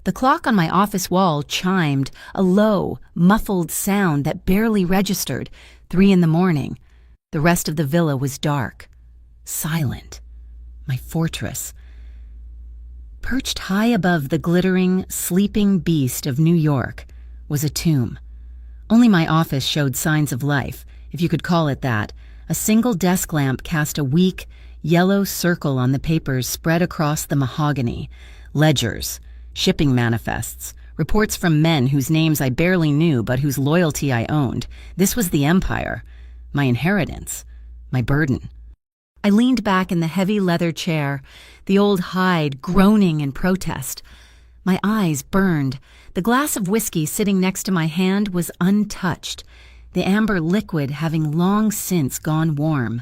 The clock on my office wall chimed, a low, muffled sound that barely registered, 3 in the morning. The rest of the villa was dark, silent. My fortress. Perched high above the glittering, sleeping beast of New York was a tomb. Only my office showed signs of life, if you could call it that. A single desk lamp cast a weak, yellow circle on the papers spread across the mahogany. Ledgers, shipping manifests, reports from men whose names I barely knew but whose loyalty I owned. This was the empire, my inheritance, my burden. I leaned back in the heavy leather chair, the old hide groaning in protest. My eyes burned. The glass of whiskey sitting next to my hand was untouched, the amber liquid having long since gone warm.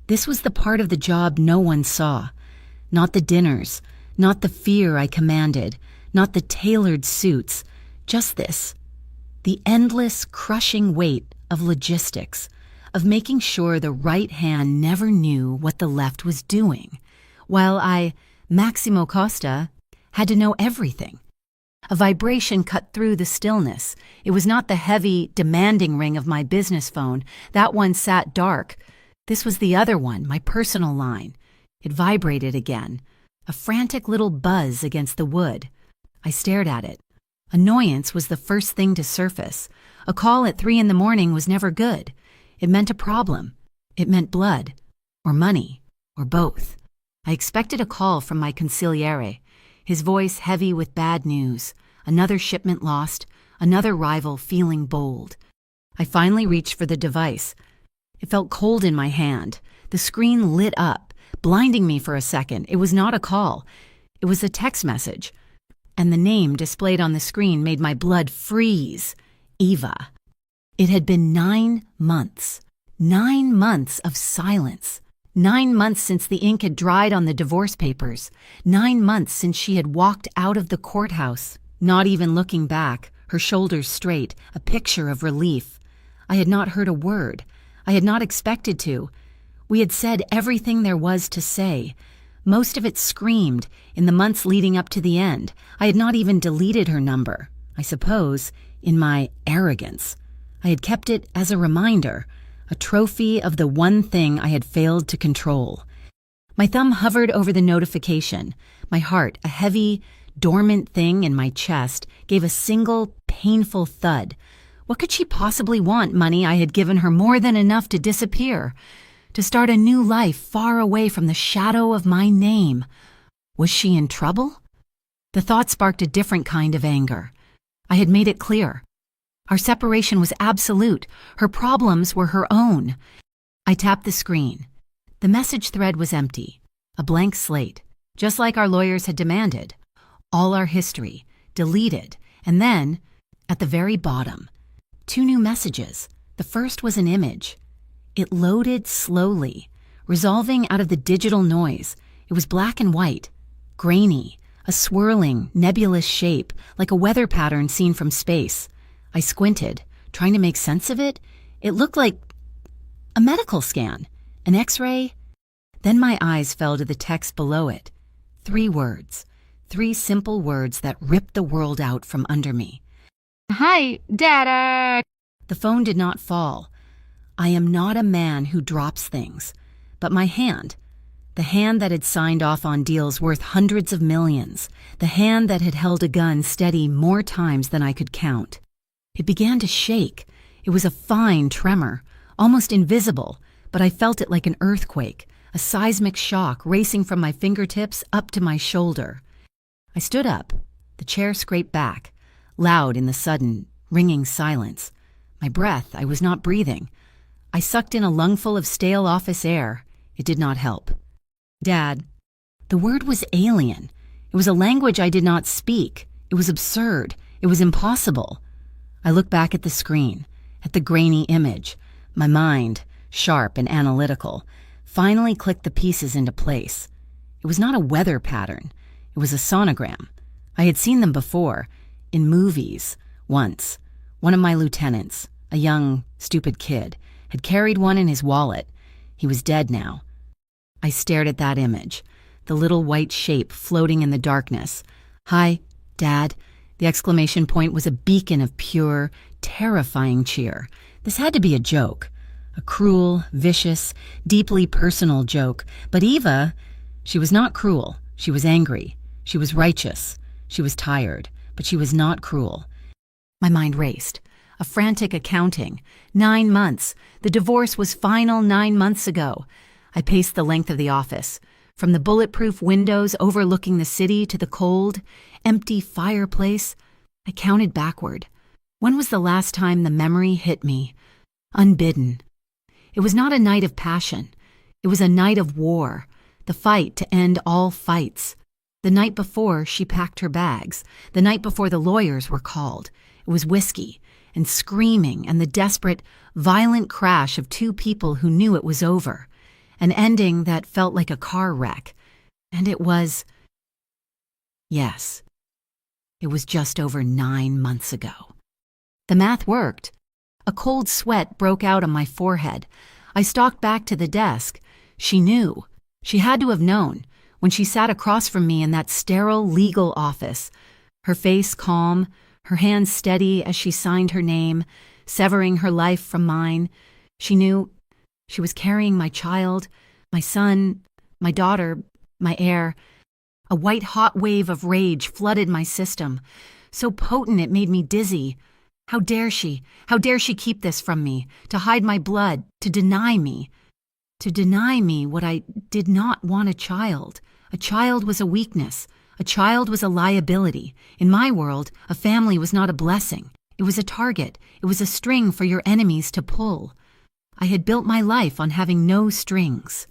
This was the part of the job no one saw. Not the dinners, not the fear I commanded, not the tailored suits, just this. The endless, crushing weight of logistics, of making sure the right hand never knew what the left was doing, while I, Maximo Costa, had to know everything. A vibration cut through the stillness. It was not the heavy, demanding ring of my business phone. That one sat dark. This was the other one, my personal line. It vibrated again, a frantic little buzz against the wood. I stared at it. Annoyance was the first thing to surface. A call at 3 in the morning was never good. It meant a problem. It meant blood, or money, or both. I expected a call from my consigliere, his voice heavy with bad news, another shipment lost, another rival feeling bold. I finally reached for the device. It felt cold in my hand. The screen lit up, blinding me for a second. It was not a call. It was a text message. And the name displayed on the screen made my blood freeze. Eva. It had been 9 months. 9 months of silence. 9 months since the ink had dried on the divorce papers. 9 months since she had walked out of the courthouse, not even looking back, her shoulders straight, a picture of relief. I had not heard a word. I had not expected to. We had said everything there was to say. Most of it screamed in the months leading up to the end. I had not even deleted her number. I suppose, in my arrogance, I had kept it as a reminder, a trophy of the one thing I had failed to control. My thumb hovered over the notification. My heart, a heavy, dormant thing in my chest, gave a single, painful thud. What could she possibly want? Money I had given her more than enough to disappear, to start a new life far away from the shadow of my name. Was she in trouble? The thought sparked a different kind of anger. I had made it clear. Our separation was absolute. Her problems were her own. I tapped the screen. The message thread was empty, a blank slate, just like our lawyers had demanded. All our history, deleted, and then, at the very bottom, 2 new messages. The first was an image. It loaded slowly, resolving out of the digital noise. It was black and white, grainy, a swirling, nebulous shape, like a weather pattern seen from space. I squinted, trying to make sense of it. It looked like a medical scan, an X-ray. Then my eyes fell to the text below it. 3 words, 3 simple words that ripped the world out from under me. Hi, Dada. The phone did not fall. I am not a man who drops things, but my hand, the hand that had signed off on deals worth hundreds of millions, the hand that had held a gun steady more times than I could count. It began to shake. It was a fine tremor, almost invisible, but I felt it like an earthquake, a seismic shock racing from my fingertips up to my shoulder. I stood up. The chair scraped back, loud in the sudden, ringing silence. My breath, I was not breathing. I sucked in a lungful of stale office air. It did not help. Dad. The word was alien. It was a language I did not speak. It was absurd. It was impossible. I looked back at the screen, at the grainy image. My mind, sharp and analytical, finally clicked the pieces into place. It was not a weather pattern. It was a sonogram. I had seen them before, in movies, once. One of my lieutenants, a young, stupid kid, had carried one in his wallet. He was dead now. I stared at that image, the little white shape floating in the darkness. Hi, Dad, the exclamation point was a beacon of pure, terrifying cheer. This had to be a joke. A cruel, vicious, deeply personal joke. But Eva, she was not cruel. She was angry. She was righteous. She was tired. But she was not cruel. My mind raced. A frantic accounting. 9 months. The divorce was final 9 months ago. I paced the length of the office. From the bulletproof windows overlooking the city to the cold, empty fireplace, I counted backward. When was the last time the memory hit me? Unbidden. It was not a night of passion. It was a night of war, the fight to end all fights. The night before she packed her bags, the night before the lawyers were called. It was whiskey and screaming and the desperate, violent crash of two people who knew it was over. An ending that felt like a car wreck. And it was... Yes, it was just over 9 months ago. The math worked. A cold sweat broke out on my forehead. I stalked back to the desk. She knew. She had to have known when she sat across from me in that sterile legal office. Her face calm, her hands steady as she signed her name, severing her life from mine. She knew she was carrying my child, my son, my daughter, my heir. A white-hot wave of rage flooded my system, so potent it made me dizzy. How dare she? How dare she keep this from me, to hide my blood, to deny me? To deny me what I did not want a child. A child was a weakness. A child was a liability. In my world, a family was not a blessing. It was a target. It was a string for your enemies to pull. I had built my life on having no strings.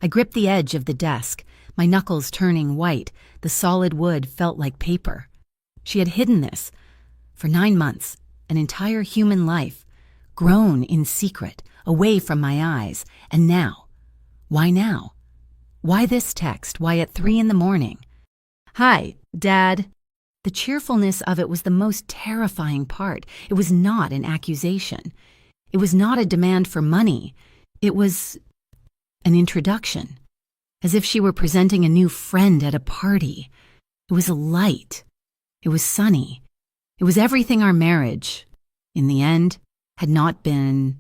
I gripped the edge of the desk, my knuckles turning white. The solid wood felt like paper. She had hidden this. For 9 months, an entire human life, grown in secret, away from my eyes. And now? Why now? Why this text? Why at 3 a.m? Hi, Dad. The cheerfulness of it was the most terrifying part. It was not an accusation. It was not a demand for money. It was an introduction, as if she were presenting a new friend at a party. It was a light. It was sunny. It was everything our marriage, in the end, had not been.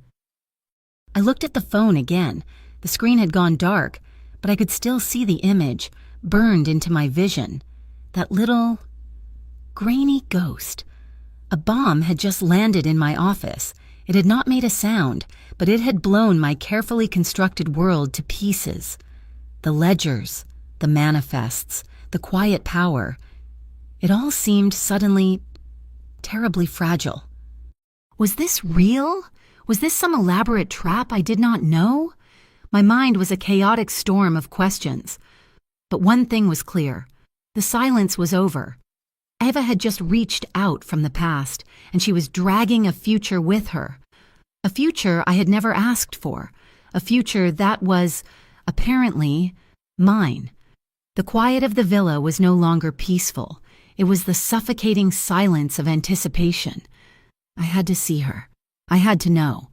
I looked at the phone again. The screen had gone dark, but I could still see the image burned into my vision. That little, grainy ghost. A bomb had just landed in my office. It had not made a sound, but it had blown my carefully constructed world to pieces. The ledgers, the manifests, the quiet power. It all seemed suddenly terribly fragile. Was this real? Was this some elaborate trap I did not know? My mind was a chaotic storm of questions. But one thing was clear. The silence was over. Eva had just reached out from the past, and she was dragging a future with her. A future I had never asked for. A future that was, apparently, mine. The quiet of the villa was no longer peaceful. It was the suffocating silence of anticipation. I had to see her. I had to know.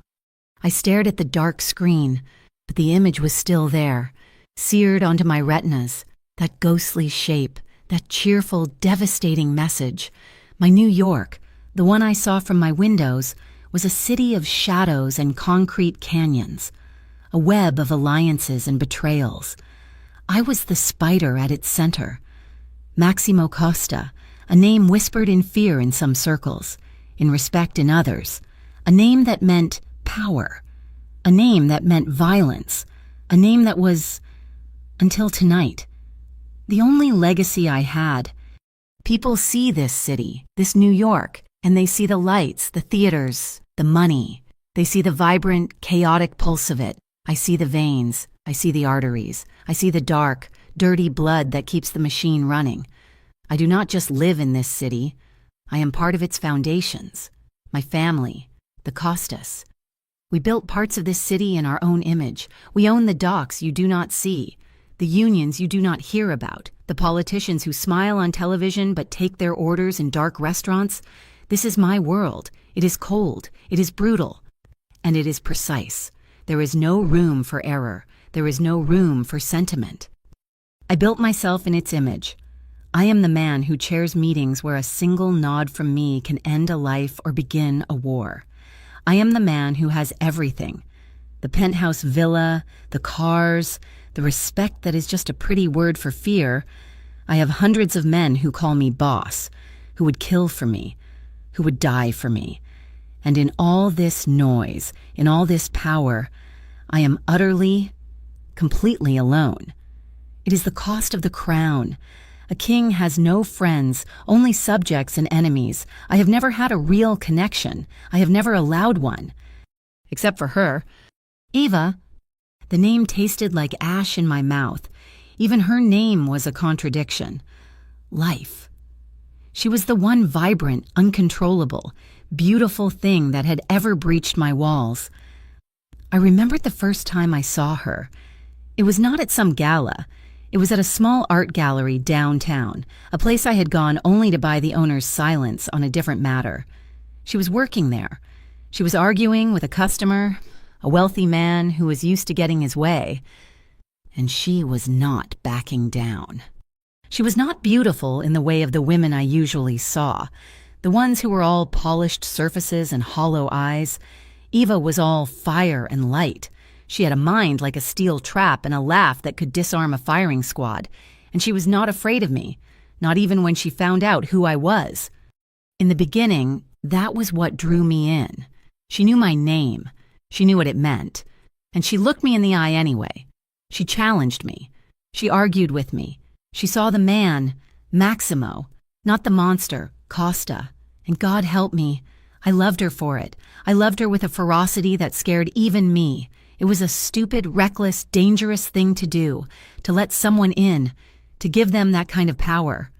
I stared at the dark screen, but the image was still there, seared onto my retinas, that ghostly shape, that cheerful, devastating message. My New York, the one I saw from my windows, was a city of shadows and concrete canyons, a web of alliances and betrayals. I was the spider at its center. Maximo Costa, a name whispered in fear in some circles, in respect in others, a name that meant power, a name that meant violence, a name that was, until tonight, the only legacy I had. People see this city, this New York, and they see the lights, the theaters, the money. They see the vibrant, chaotic pulse of it. I see the veins. I see the arteries. I see the dark, dirty blood that keeps the machine running. I do not just live in this city. I am part of its foundations. My family, the Costas. We built parts of this city in our own image. We own the docks you do not see, the unions you do not hear about, the politicians who smile on television but take their orders in dark restaurants. This is my world. It is cold. It is brutal. And it is precise. There is no room for error. There is no room for sentiment. I built myself in its image. I am the man who chairs meetings where a single nod from me can end a life or begin a war. I am the man who has everything. The penthouse villa, the cars, the respect that is just a pretty word for fear. I have hundreds of men who call me boss, who would kill for me, who would die for me. And in all this noise, in all this power, I am utterly, completely alone. It is the cost of the crown. A king has no friends, only subjects and enemies. I have never had a real connection. I have never allowed one. Except for her. Eva. The name tasted like ash in my mouth. Even her name was a contradiction. Life. She was the one vibrant, uncontrollable, beautiful thing that had ever breached my walls. I remembered the first time I saw her. It was not at some gala. It was at a small art gallery downtown, a place I had gone only to buy the owner's silence on a different matter. She was working there. She was arguing with a customer, a wealthy man who was used to getting his way. And she was not backing down. She was not beautiful in the way of the women I usually saw, the ones who were all polished surfaces and hollow eyes. Eva was all fire and light. She had a mind like a steel trap and a laugh that could disarm a firing squad, and she was not afraid of me, not even when she found out who I was. In the beginning, that was what drew me in. She knew my name. She knew what it meant. And she looked me in the eye anyway. She challenged me. She argued with me. She saw the man, Maximo, not the monster, Costa. And God help me, I loved her for it. I loved her with a ferocity that scared even me. It was a stupid, reckless, dangerous thing to do, to let someone in, to give them that kind of power.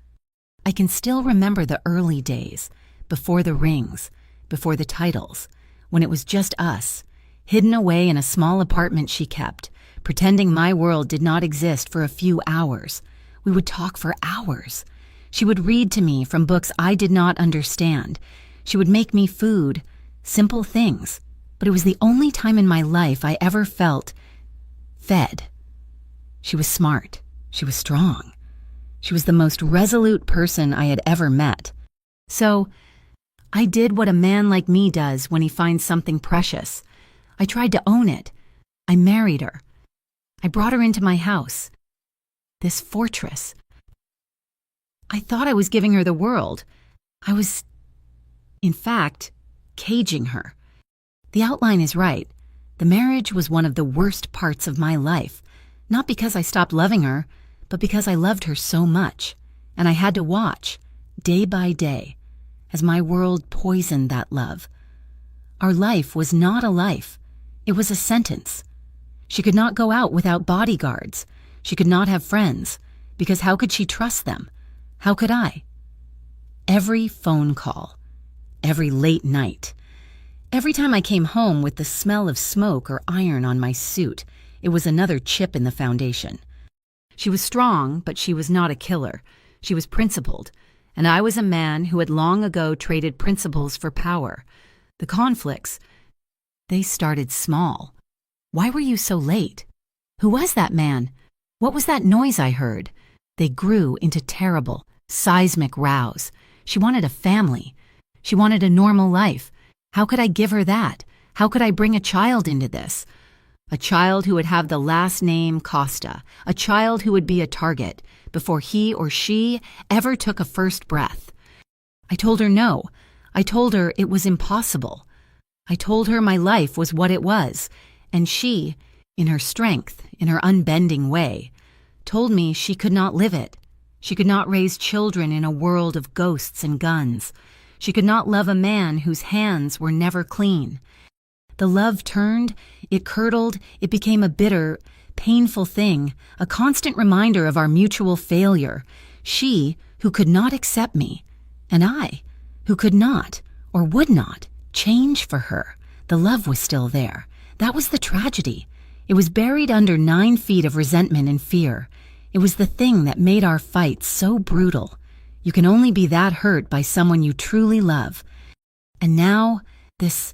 I can still remember the early days, before the rings, before the titles, when it was just us, hidden away in a small apartment she kept, pretending my world did not exist for a few hours. We would talk for hours. She would read to me from books I did not understand. She would make me food, simple things. But it was the only time in my life I ever felt fed. She was smart. She was strong. She was the most resolute person I had ever met. So I did what a man like me does when he finds something precious. I tried to own it. I married her. I brought her into my house. This fortress. I thought I was giving her the world. I was, in fact, caging her. The outline is right. The marriage was one of the worst parts of my life, not because I stopped loving her, but because I loved her so much, and I had to watch, day by day, as my world poisoned that love. Our life was not a life. It was a sentence. She could not go out without bodyguards. She could not have friends, because how could she trust them? How could I? Every phone call, every late night, every time I came home with the smell of smoke or iron on my suit, it was another chip in the foundation. She was strong, but she was not a killer. She was principled, and I was a man who had long ago traded principles for power. The conflicts, they started small. Why were you so late? Who was that man? What was that noise I heard? They grew into terrible, seismic rows. She wanted a family. She wanted a normal life. How could I give her that? How could I bring a child into this? A child who would have the last name Costa. A child who would be a target before he or she ever took a first breath. I told her no. I told her it was impossible. I told her my life was what it was, and she, in her strength, in her unbending way, told me she could not live it. She could not raise children in a world of ghosts and guns. She could not love a man whose hands were never clean. The love turned, it curdled, it became a bitter, painful thing, a constant reminder of our mutual failure. She, who could not accept me, and I, who could not, or would not, change for her. The love was still there. That was the tragedy. It was buried under 9 feet of resentment and fear. It was the thing that made our fight so brutal. You can only be that hurt by someone you truly love. And now, this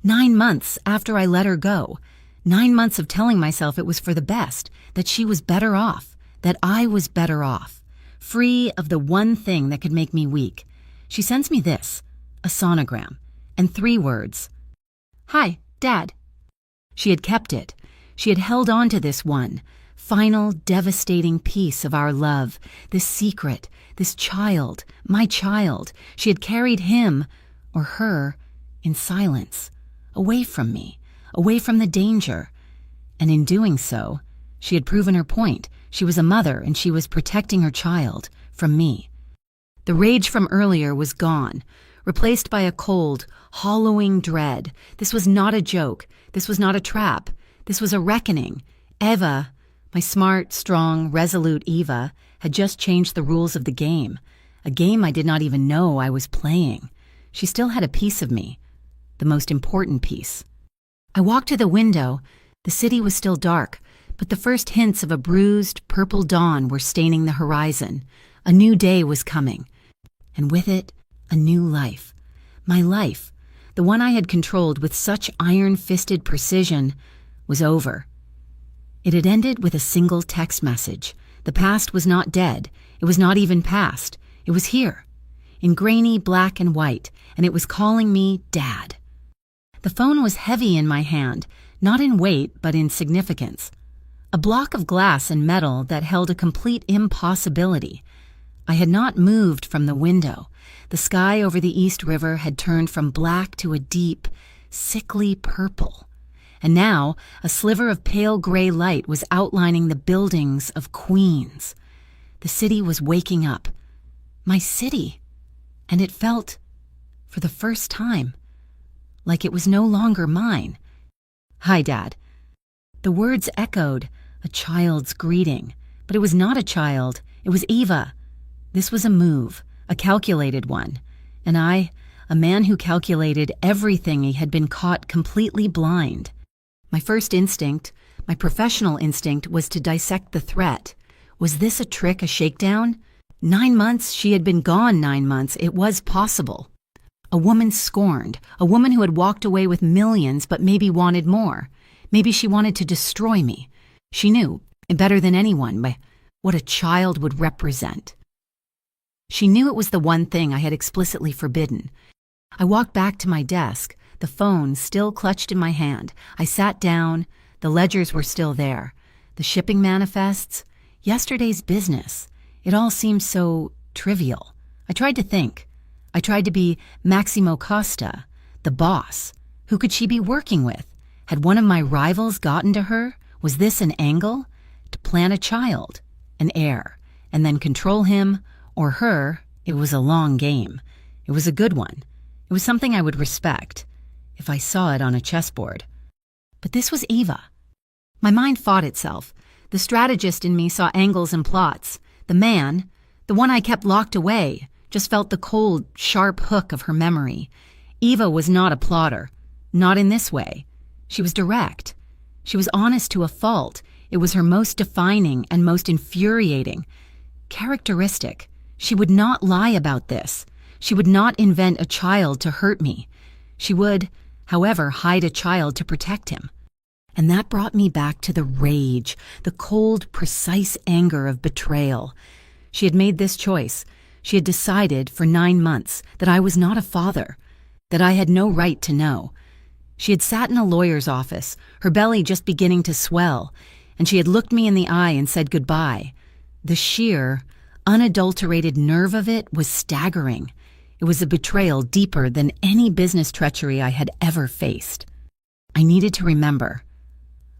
9 months after I let her go, 9 months of telling myself it was for the best, that she was better off, that I was better off. free of the one thing that could make me weak. She sends me this, a sonogram, and 3 words. "Hi, Dad." She had kept it. She had held on to this one, final devastating piece of our love, this secret, this child, my child. She had carried him, or her, in silence, away from me, away from the danger. And in doing so, she had proven her point. She was a mother, and she was protecting her child from me. The rage from earlier was gone, replaced by a cold, hollowing dread. This was not a joke. This was not a trap. This was a reckoning. Eva, my smart, strong, resolute Eva, had just changed the rules of the game, a game I did not even know I was playing. She still had a piece of me, the most important piece. I walked to the window. The city was still dark, but the first hints of a bruised, purple dawn were staining the horizon. A new day was coming, and with it, a new life. My life, the one I had controlled with such iron-fisted precision, was over. It had ended with a single text message. The past was not dead. It was not even past. It was here, in grainy black and white, and it was calling me Dad. The phone was heavy in my hand, not in weight, but in significance. A block of glass and metal that held a complete impossibility. I had not moved from the window. The sky over the East River had turned from black to a deep, sickly purple. And now a sliver of pale gray light was outlining the buildings of Queens. The city was waking up. My city. And it felt, for the first time, like it was no longer mine. "Hi, Dad." The words echoed, a child's greeting. But it was not a child. It was Eva. This was a move, a calculated one. And I, a man who calculated everything, he had been caught completely blind. My first instinct, my professional instinct, was to dissect the threat. Was this a trick, a shakedown? 9 months, she had been gone 9 months. It was possible. A woman scorned, a woman who had walked away with millions but maybe wanted more. Maybe she wanted to destroy me. She knew, better than anyone, what a child would represent. She knew it was the one thing I had explicitly forbidden. I walked back to my desk, the phone still clutched in my hand. I sat down. The ledgers were still there. The shipping manifests. Yesterday's business. It all seemed so trivial. I tried to think. I tried to be Maximo Costa, the boss. Who could she be working with? Had one of my rivals gotten to her? Was this an angle? To plant a child, an heir, and then control him or her? It was a long game. It was a good one. It was something I would respect if I saw it on a chessboard. But this was Eva. My mind fought itself. The strategist in me saw angles and plots. The man, the one I kept locked away, just felt the cold, sharp hook of her memory. Eva was not a plotter. Not in this way. She was direct. She was honest to a fault. It was her most defining and most infuriating characteristic. She would not lie about this. She would not invent a child to hurt me. She would, however, hide a child to protect him. And that brought me back to the rage, the cold, precise anger of betrayal. She had made this choice. She had decided for 9 months that I was not a father, that I had no right to know. She had sat in a lawyer's office, her belly just beginning to swell, and she had looked me in the eye and said goodbye. The sheer, unadulterated nerve of it was staggering. It was a betrayal deeper than any business treachery I had ever faced. I needed to remember.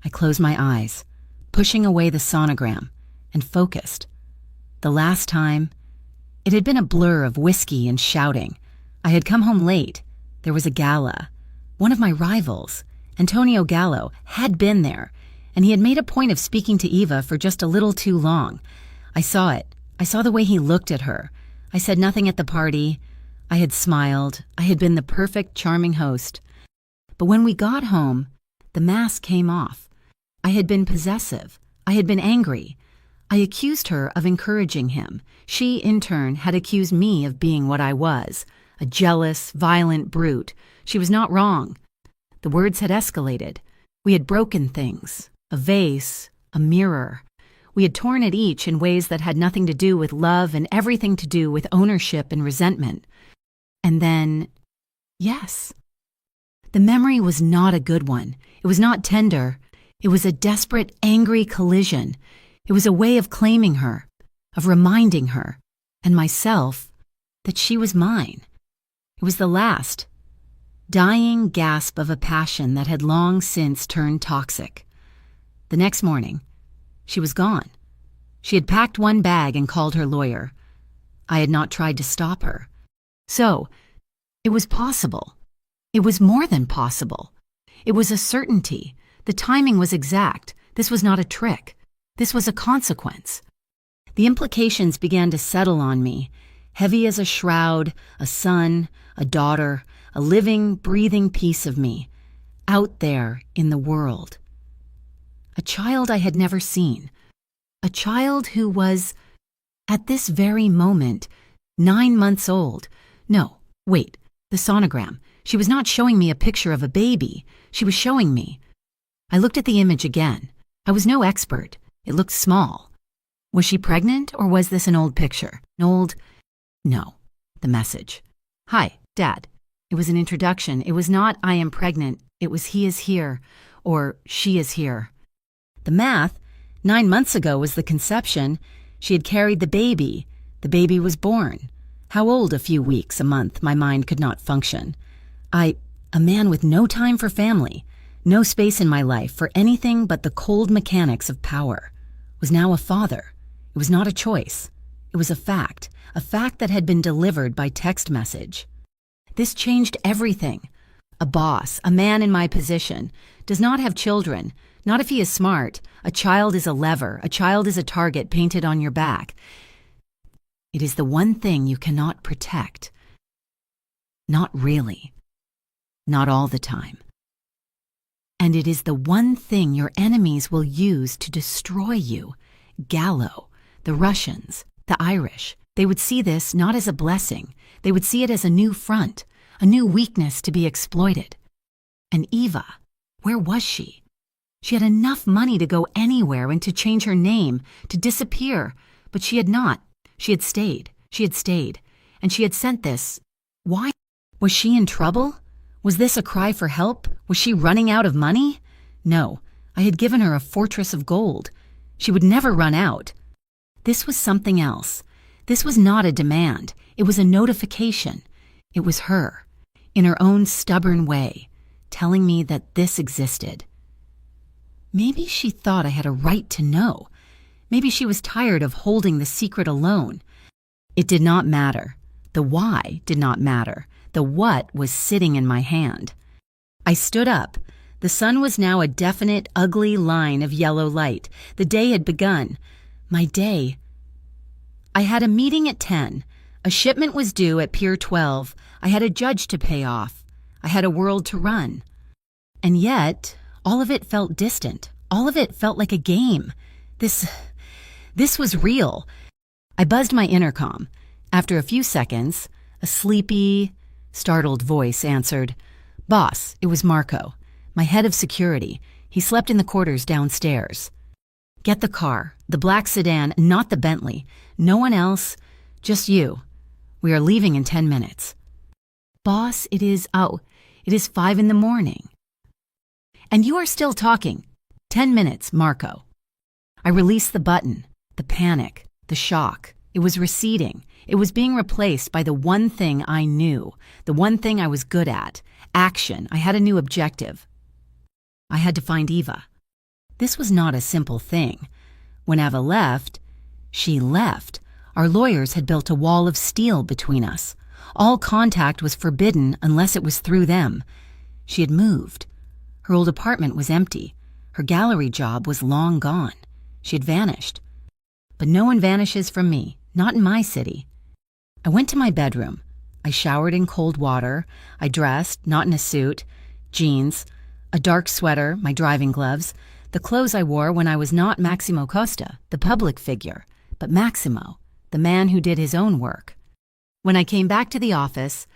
I closed my eyes, pushing away the sonogram, and focused. The last time, it had been a blur of whiskey and shouting. I had come home late. There was a gala. One of my rivals, Antonio Gallo, had been there, and he had made a point of speaking to Eva for just a little too long. I saw it. I saw the way he looked at her. I said nothing at the party. I had smiled. I had been the perfect, charming host. But when we got home, the mask came off. I had been possessive. I had been angry. I accused her of encouraging him. She, in turn, had accused me of being what I was, a jealous, violent brute. She was not wrong. The words had escalated. We had broken things, a vase, a mirror. We had torn at each in ways that had nothing to do with love and everything to do with ownership and resentment. And then, yes. The memory was not a good one. It was not tender. It was a desperate, angry collision. It was a way of claiming her, of reminding her, and myself, that she was mine. It was the last, dying gasp of a passion that had long since turned toxic. The next morning, she was gone. She had packed one bag and called her lawyer. I had not tried to stop her. So, it was possible. It was more than possible. It was a certainty. The timing was exact. This was not a trick. This was a consequence. The implications began to settle on me, heavy as a shroud, a son, a daughter, a living, breathing piece of me, out there in the world. A child I had never seen. A child who was, at this very moment, 9 months old. No, wait, the sonogram. She was not showing me a picture of a baby. She was showing me. I looked at the image again. I was no expert. It looked small. Was she pregnant, or was this an old picture? No. The message. Hi, Dad. It was an introduction. It was not, I am pregnant. It was, he is here, or she is here. The math, 9 months ago was the conception. She had carried the baby. The baby was born. How old? A few weeks, a month. My mind could not function. A man with no time for family, no space in my life for anything but the cold mechanics of power, was now a father. It was not a choice. It was a fact that had been delivered by text message. This changed everything. A boss, a man in my position, does not have children. Not if he is smart. A child is a lever. A child is a target painted on your back. It is the one thing you cannot protect. Not really. Not all the time. And it is the one thing your enemies will use to destroy you. Gallo, the Russians, the Irish, they would see this not as a blessing. They would see it as a new front, a new weakness to be exploited. And Eva, where was she? She had enough money to go anywhere and to change her name, to disappear, but she had not. She had stayed. And she had sent this. Why? Was she in trouble? Was this a cry for help? Was she running out of money? No, I had given her a fortress of gold. She would never run out. This was something else. This was not a demand. It was a notification. It was her, in her own stubborn way, telling me that this existed. Maybe she thought I had a right to know. Maybe she was tired of holding the secret alone. It did not matter. The why did not matter. The what was sitting in my hand. I stood up. The sun was now a definite, ugly line of yellow light. The day had begun. My day. I had a meeting at 10. A shipment was due at Pier 12. I had a judge to pay off. I had a world to run. And yet, all of it felt distant. All of it felt like a game. This was real. I buzzed my intercom. After a few seconds, a sleepy, startled voice answered. Boss, it was Marco, my head of security. He slept in the quarters downstairs. Get the car, the black sedan, not the Bentley. No one else, just you. We are leaving in 10 minutes. Boss, it is 5 in the morning. And you are still talking. 10 minutes, Marco. I released the button, the panic, the shock. It was receding. It was being replaced by the one thing I knew, the one thing I was good at, action. I had a new objective. I had to find Eva. This was not a simple thing. When Eva left, she left. Our lawyers had built a wall of steel between us. All contact was forbidden unless it was through them. She had moved. Her old apartment was empty. Her gallery job was long gone. She had vanished. But no one vanishes from me, not in my city. I went to my bedroom. I showered in cold water. I dressed, not in a suit, jeans, a dark sweater, my driving gloves, the clothes I wore when I was not Maximo Costa, the public figure, but Maximo, the man who did his own work. When I came back to the office,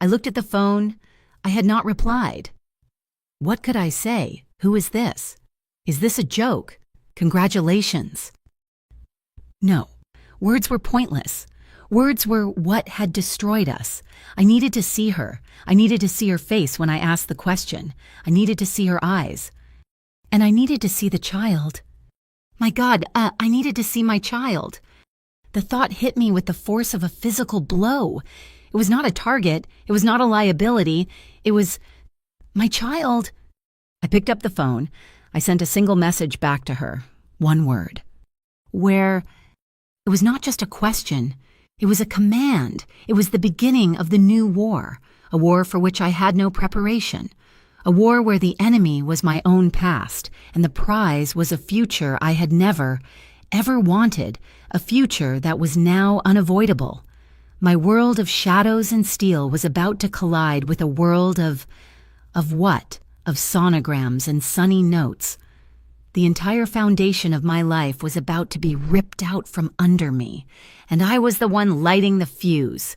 I looked at the phone. I had not replied. What could I say? Who is this? Is this a joke? Congratulations. No, words were pointless. Words were what had destroyed us. I needed to see her. I needed to see her face when I asked the question. I needed to see her eyes. And I needed to see the child. My God, I needed to see my child. The thought hit me with the force of a physical blow. It was not a target. It was not a liability. It was my child. I picked up the phone. I sent a single message back to her. One word. Where? It was not just a question. It was a command. It was the beginning of the new war, a war for which I had no preparation, a war where the enemy was my own past, and the prize was a future I had never, ever wanted, a future that was now unavoidable. My world of shadows and steel was about to collide with a world of what? Of sonograms and sunny notes. The entire foundation of my life was about to be ripped out from under me, and I was the one lighting the fuse.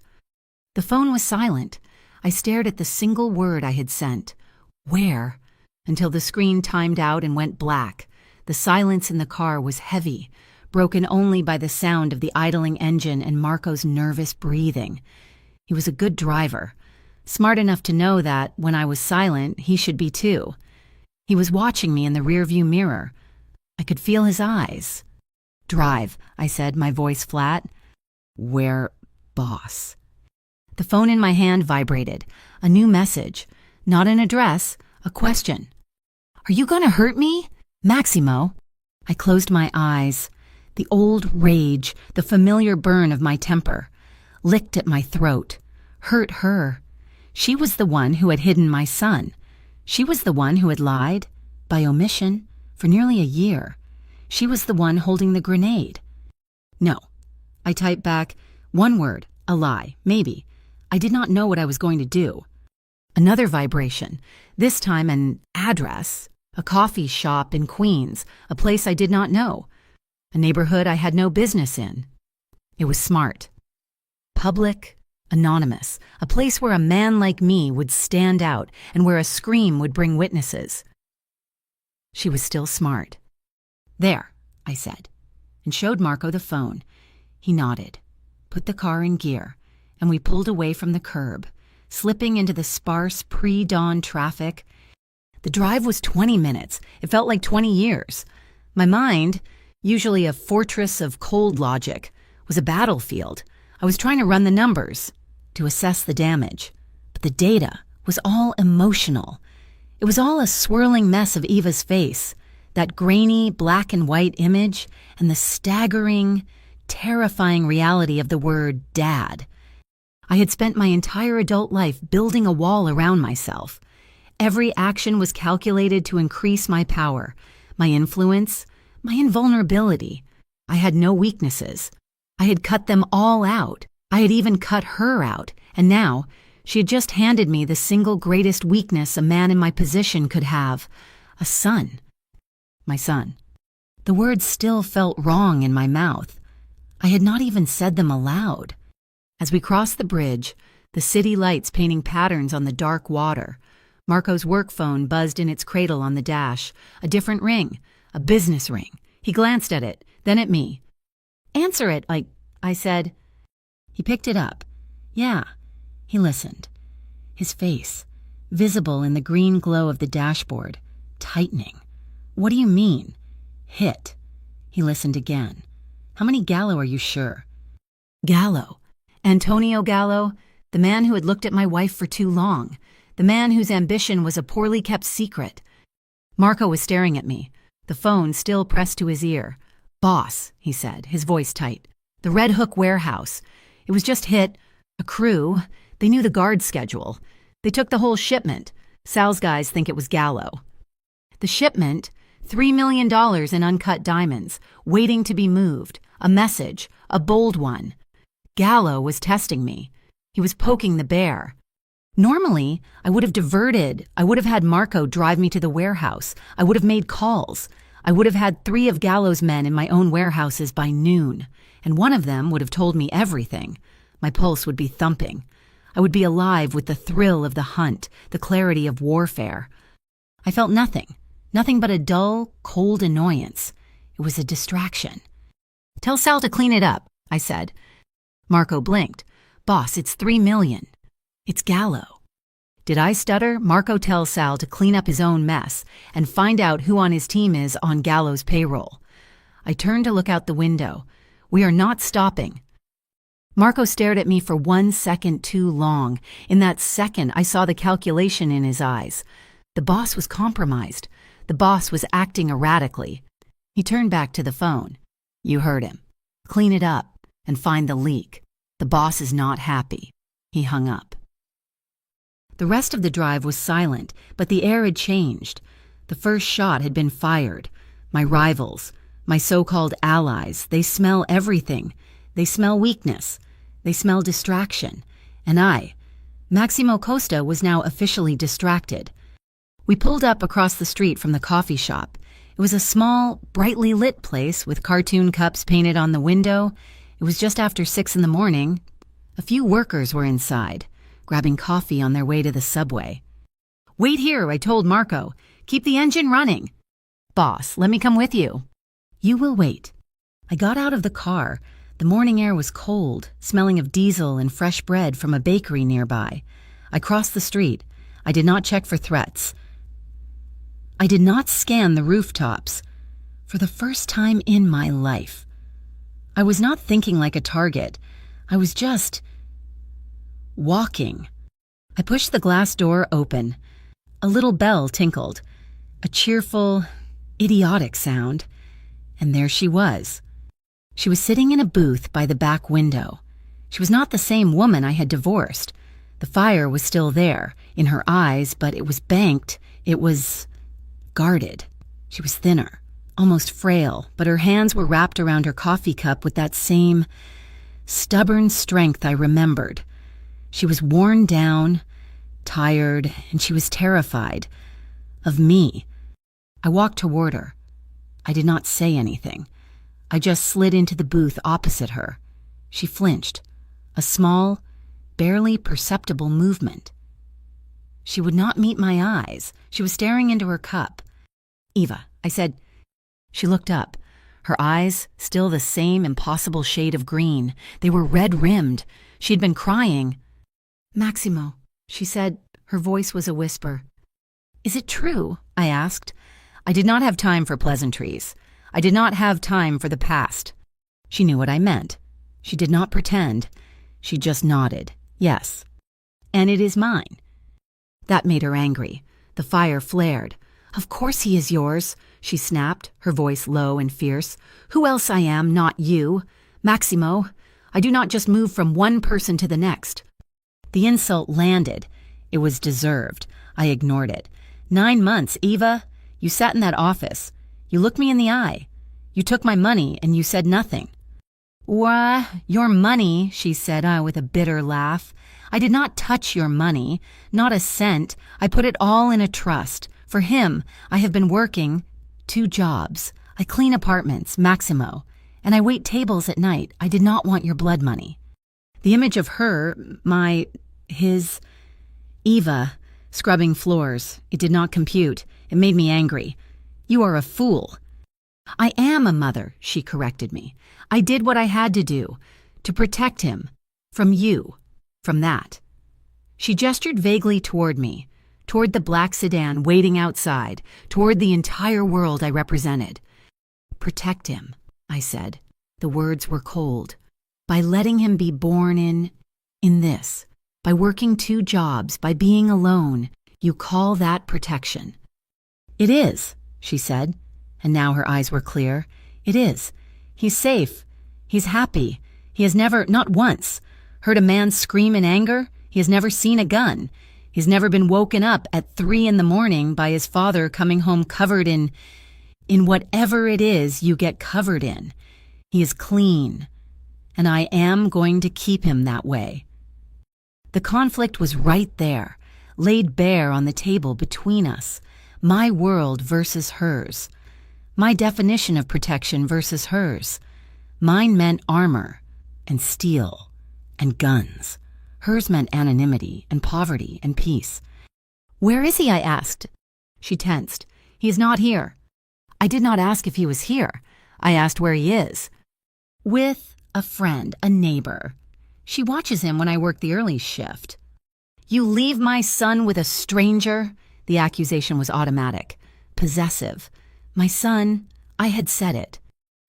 The phone was silent. I stared at the single word I had sent, "Where?" until the screen timed out and went black. The silence in the car was heavy, broken only by the sound of the idling engine and Marco's nervous breathing. He was a good driver, smart enough to know that, when I was silent, he should be too. He was watching me in the rearview mirror. I could feel his eyes. "Drive," I said, my voice flat. "Where, boss?" The phone in my hand vibrated. A new message. Not an address, a question. "Are you gonna hurt me? Maximo." I closed my eyes. The old rage, the familiar burn of my temper, licked at my throat. Hurt her. She was the one who had hidden my son. She was the one who had lied, by omission, for nearly a year. She was the one holding the grenade. No. I typed back, one word, a lie, maybe. I did not know what I was going to do. Another vibration, this time an address, a coffee shop in Queens, a place I did not know, a neighborhood I had no business in. It was smart. Public, anonymous, a place where a man like me would stand out and where a scream would bring witnesses. She was still smart. "There," I said, and showed Marco the phone. He nodded, put the car in gear, and we pulled away from the curb, slipping into the sparse pre-dawn traffic. The drive was 20 minutes. It felt like 20 years. My mind, usually a fortress of cold logic, was a battlefield. I was trying to run the numbers, to assess the damage. But the data was all emotional. It was all a swirling mess of Eva's face, that grainy black and white image, and the staggering, terrifying reality of the word dad. I had spent my entire adult life building a wall around myself. Every action was calculated to increase my power, my influence, my invulnerability. I had no weaknesses. I had cut them all out. I had even cut her out, and now she had just handed me the single greatest weakness a man in my position could have, a son. My son. The words still felt wrong in my mouth. I had not even said them aloud. As we crossed the bridge, the city lights painting patterns on the dark water, Marco's work phone buzzed in its cradle on the dash, a different ring, a business ring. He glanced at it, then at me. "Answer it," I said. He picked it up. "Yeah." He listened. His face, visible in the green glow of the dashboard, tightening. "What do you mean?" "Hit." He listened again. "How many Gallo are you sure?" Gallo. Antonio Gallo, the man who had looked at my wife for too long, the man whose ambition was a poorly kept secret. Marco was staring at me, the phone still pressed to his ear. "Boss," he said, his voice tight. "The Red Hook warehouse. It was just hit. A crew. They knew the guard schedule. They took the whole shipment. Sal's guys think it was Gallo." The shipment, $3 million in uncut diamonds, waiting to be moved. A message, a bold one. Gallo was testing me. He was poking the bear. Normally, I would have diverted. I would have had Marco drive me to the warehouse. I would have made calls. I would have had 3 of Gallo's men in my own warehouses by noon, and one of them would have told me everything. My pulse would be thumping. I would be alive with the thrill of the hunt, the clarity of warfare. I felt nothing but a dull, cold annoyance. It was a distraction. Tell Sal to clean it up, I said. Marco blinked. Boss, it's $3 million. It's Gallo. Did I stutter? Marco tells Sal to clean up his own mess and find out who on his team is on Gallo's payroll. I turned to look out the window. We are not stopping. Marco stared at me for 1 second too long. In that second, I saw the calculation in his eyes. The boss was compromised. The boss was acting erratically. He turned back to the phone. You heard him. Clean it up and find the leak. The boss is not happy. He hung up. The rest of the drive was silent, but the air had changed. The first shot had been fired. My rivals, my so-called allies, they smell everything. They smell weakness. They smell distraction. And I, Maximo Costa, was now officially distracted. We pulled up across the street from the coffee shop. It was a small, brightly lit place with cartoon cups painted on the window. It was just after 6 in the morning. A few workers were inside, grabbing coffee on their way to the subway. Wait here, I told Marco. Keep the engine running. Boss, let me come with you. You will wait. I got out of the car. The morning air was cold, smelling of diesel and fresh bread from a bakery nearby. I crossed the street. I did not check for threats. I did not scan the rooftops. For the first time in my life, I was not thinking like a target. I was just walking. I pushed the glass door open. A little bell tinkled, a cheerful, idiotic sound, and there she was. She was sitting in a booth by the back window. She was not the same woman I had divorced. The fire was still there, in her eyes, but it was banked. It was guarded. She was thinner, almost frail, but her hands were wrapped around her coffee cup with that same stubborn strength I remembered. She was worn down, tired, and she was terrified of me. I walked toward her. I did not say anything. I just slid into the booth opposite her. She flinched, a small, barely perceptible movement. She would not meet my eyes. She was staring into her cup. Eva, I said. She looked up. Her eyes, still the same impossible shade of green. They were red-rimmed. She'd been crying. Maximo, she said. Her voice was a whisper. Is it true? I asked. I did not have time for pleasantries. I did not have time for the past. She knew what I meant. She did not pretend. She just nodded. Yes. And it is mine. That made her angry. The fire flared. Of course he is yours, she snapped, her voice low and fierce. Who else I am, not you. Maximo, I do not just move from one person to the next. The insult landed. It was deserved. I ignored it. 9 months, Eva. You sat in that office. You looked me in the eye. You took my money and you said nothing. Why, your money, she said with a bitter laugh. I did not touch your money, not a cent. I put it all in a trust. For him, I have been working 2 jobs. I clean apartments, Maximo, and I wait tables at night. I did not want your blood money. The image of her, his, Eva, scrubbing floors, it did not compute. It made me angry. You are a fool. I am a mother, she corrected me. I did what I had to do, to protect him, from you, from that. She gestured vaguely toward me, toward the black sedan waiting outside, toward the entire world I represented. Protect him, I said. The words were cold. By letting him be born in this, by working 2 jobs, by being alone, you call that protection. It is, she said, and now her eyes were clear. It is. He's safe. He's happy. He has never, not once, heard a man scream in anger. He has never seen a gun. He's never been woken up at 3 in the morning by his father coming home covered in whatever it is you get covered in. He is clean, and I am going to keep him that way. The conflict was right there, laid bare on the table between us. My world versus hers. My definition of protection versus hers. Mine meant armor and steel and guns. Hers meant anonymity and poverty and peace. Where is he? I asked. She tensed. He is not here. I did not ask if he was here. I asked where he is. With a friend, a neighbor. She watches him when I work the early shift. You leave my son with a stranger? The accusation was automatic, possessive. My son, I had said it.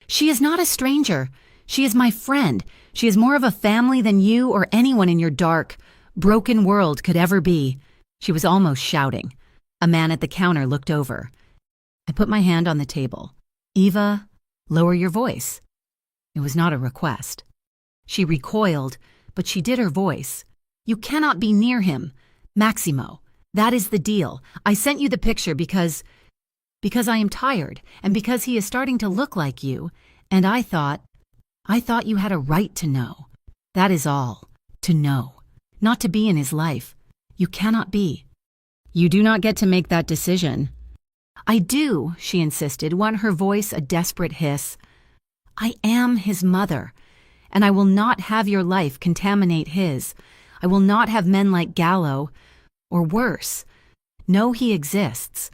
She is not a stranger. She is my friend. She is more of a family than you or anyone in your dark, broken world could ever be. She was almost shouting. A man at the counter looked over. I put my hand on the table. Eva, lower your voice. It was not a request. She recoiled, but she did her voice. You cannot be near him. Maximo, that is the deal. I sent you the picture because I am tired and because he is starting to look like you, and I thought you had a right to know. That is all. To know. Not to be in his life. You cannot be. You do not get to make that decision. I do, she insisted, won her voice a desperate hiss. I am his mother, and I will not have your life contaminate his. I will not have men like Gallo, or worse. Know he exists.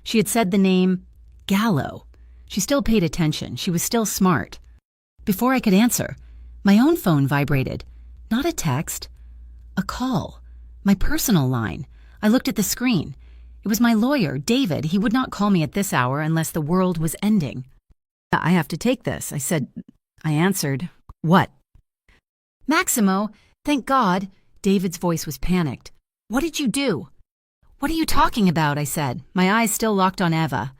She had said the name Gallo. She still paid attention. She was still smart. Before I could answer, my own phone vibrated. Not a text. A call. My personal line. I looked at the screen. It was my lawyer, David. He would not call me at this hour unless the world was ending. I have to take this, I said. I answered. What? Maximo, thank God. David's voice was panicked. What did you do? What are you talking about? I said, my eyes still locked on Eva.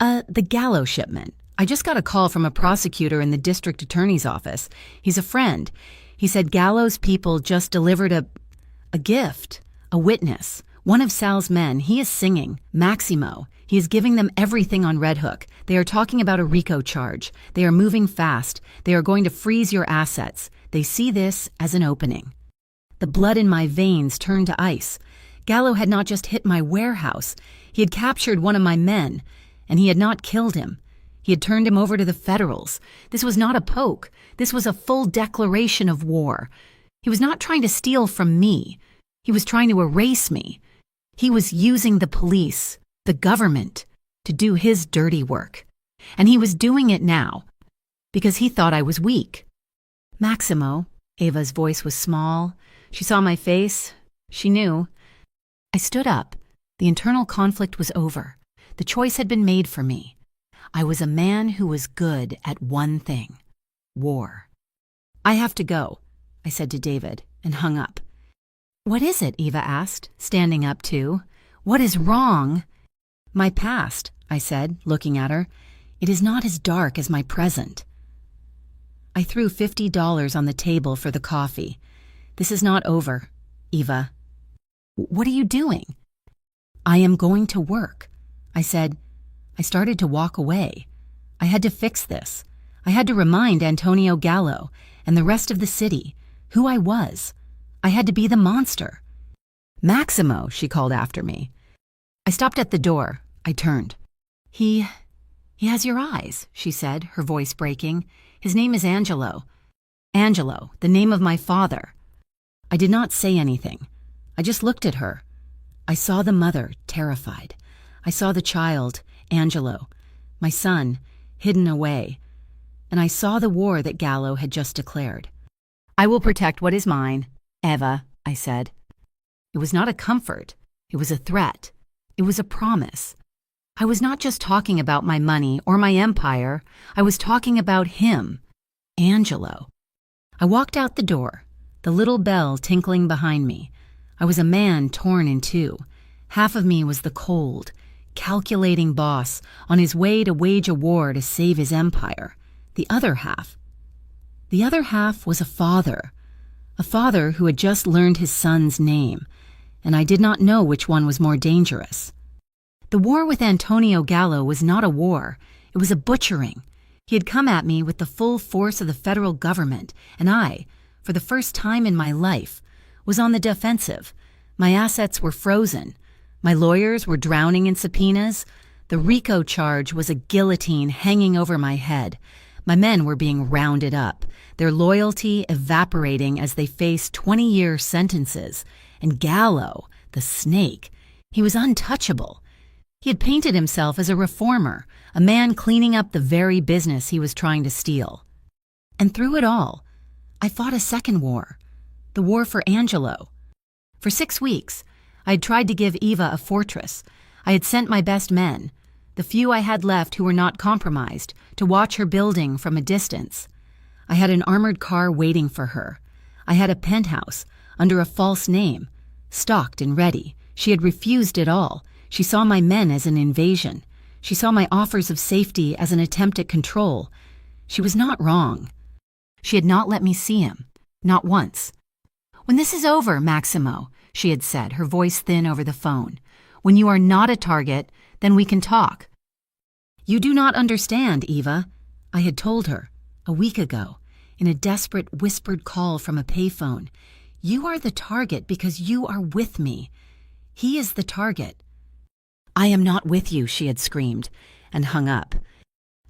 The Gallo shipment. I just got a call from a prosecutor in the district attorney's office. He's a friend. He said Gallo's people just delivered a gift, a witness. One of Sal's men, he is singing, Maximo. He is giving them everything on Red Hook. They are talking about a RICO charge. They are moving fast. They are going to freeze your assets. They see this as an opening. The blood in my veins turned to ice. Gallo had not just hit my warehouse. He had captured one of my men, and he had not killed him. He had turned him over to the Federals. This was not a poke. This was a full declaration of war. He was not trying to steal from me. He was trying to erase me. He was using the police, the government, to do his dirty work. And he was doing it now, because he thought I was weak. Maximo, Eva's voice was small. She saw my face. She knew. I stood up. The internal conflict was over. The choice had been made for me. I was a man who was good at one thing: war. I have to go, I said to David, and hung up. What is it? Eva asked, standing up too. What is wrong? My past, I said, looking at her. It is not as dark as my present. I threw $50 on the table for the coffee. This is not over, Eva. What are you doing? I am going to work. I said. I started to walk away. I had to fix this. I had to remind Antonio Gallo and the rest of the city who I was. I had to be the monster. Maximo, she called after me. I stopped at the door. I turned. He has your eyes, she said, her voice breaking. His name is Angelo. Angelo, the name of my father. I did not say anything. I just looked at her. I saw the mother, terrified. I saw the child, Angelo, my son, hidden away. And I saw the war that Gallo had just declared. I will protect what is mine, Eva, I said. It was not a comfort. It was a threat. It was a promise. I was not just talking about my money or my empire. I was talking about him, Angelo. I walked out the door, the little bell tinkling behind me. I was a man torn in two. Half of me was the cold, calculating boss on his way to wage a war to save his empire. The other half was a father who had just learned his son's name, and I did not know which one was more dangerous. The war with Antonio Gallo was not a war. It was a butchering. He had come at me with the full force of the federal government, and I, for the first time in my life, was on the defensive. My assets were frozen. My lawyers were drowning in subpoenas. The RICO charge was a guillotine hanging over my head. My men were being rounded up, their loyalty evaporating as they faced 20-year sentences. And Gallo, the snake, he was untouchable. He had painted himself as a reformer, a man cleaning up the very business he was trying to steal. And through it all, I fought a second war, the war for Angelo. For 6 weeks, I had tried to give Eva a fortress. I had sent my best men, the few I had left who were not compromised, to watch her building from a distance. I had an armored car waiting for her. I had a penthouse under a false name, stocked and ready. She had refused it all. She saw my men as an invasion. She saw my offers of safety as an attempt at control. She was not wrong. She had not let me see him, not once. "When this is over, Maximo," she had said, her voice thin over the phone, "when you are not a target, then we can talk." "You do not understand, Eva," I had told her a week ago in a desperate whispered call from a payphone. "You are the target because you are with me. He is the target." "I am not with you," she had screamed, and hung up.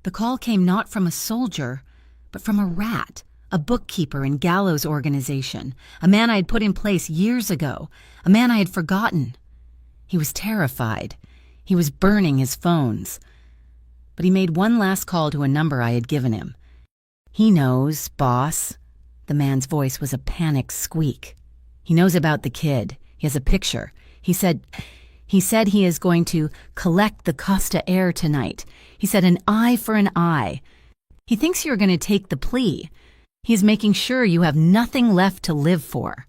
The call came not from a soldier, but from a rat, a bookkeeper in Gallo's organization, a man I had put in place years ago, a man I had forgotten. He was terrified. He was burning his phones. But he made one last call to a number I had given him. "He knows, boss." The man's voice was a panicked squeak. "He knows about the kid. He has a picture. He said he is going to collect the Costa Air tonight. He said an eye for an eye. He thinks you're going to take the plea. He is making sure you have nothing left to live for."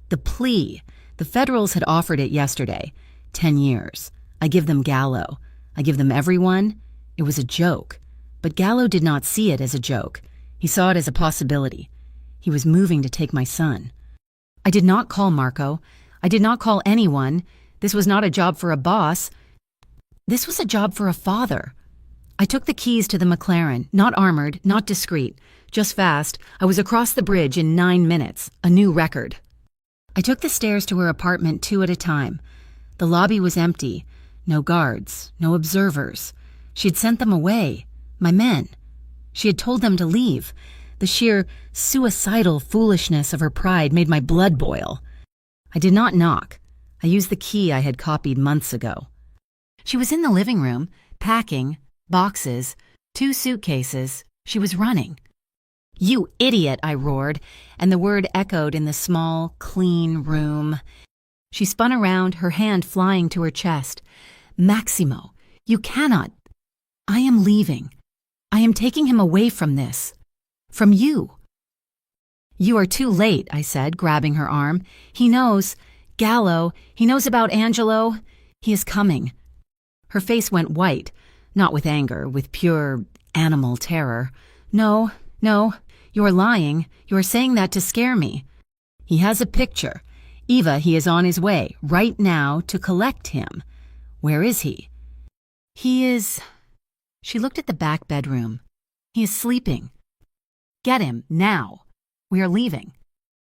The plea. The Federals had offered it yesterday. 10 years. I give them Gallo. I give them everyone. It was a joke. But Gallo did not see it as a joke. He saw it as a possibility. He was moving to take my son. I did not call Marco. I did not call anyone. This was not a job for a boss. This was a job for a father. I took the keys to the McLaren, not armored, not discreet, just fast. I was across the bridge in 9 minutes, a new record. I took the stairs to her apartment 2 at a time. The lobby was empty. No guards, no observers. She had sent them away, my men. She had told them to leave. The sheer suicidal foolishness of her pride made my blood boil. I did not knock. I used the key I had copied months ago. She was in the living room, packing, boxes, 2 suitcases. She was running. "You idiot," I roared, and the word echoed in the small, clean room. She spun around, her hand flying to her chest. "Maximo, you cannot. I am leaving. I am taking him away from this. From you." "You are too late," I said, grabbing her arm. "He knows. Gallo, he knows about Angelo. He is coming." Her face went white, not with anger, with pure animal terror. No, you are lying. You are saying that to scare me. He has a picture. Eva, he is on his way, right now, to collect him. Where is he?" "He is..." She looked at the back bedroom. "He is sleeping." "Get him, now. We are leaving."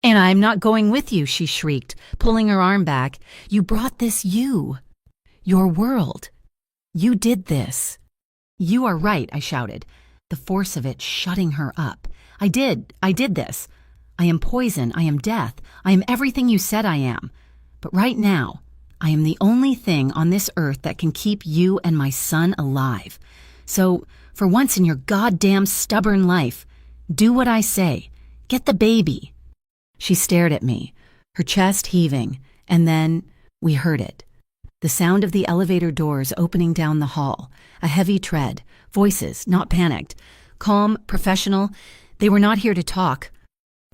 "And I'm not going with you," she shrieked, pulling her arm back. "You brought this your world. You did this." "You are right," I shouted, the force of it shutting her up. I did this. I am poison, I am death, I am everything you said I am. But right now, I am the only thing on this earth that can keep you and my son alive. So, for once in your goddamn stubborn life, do what I say. Get the baby." She stared at me, her chest heaving, and then we heard it. The sound of the elevator doors opening down the hall, a heavy tread, voices, not panicked, calm, professional. They were not here to talk.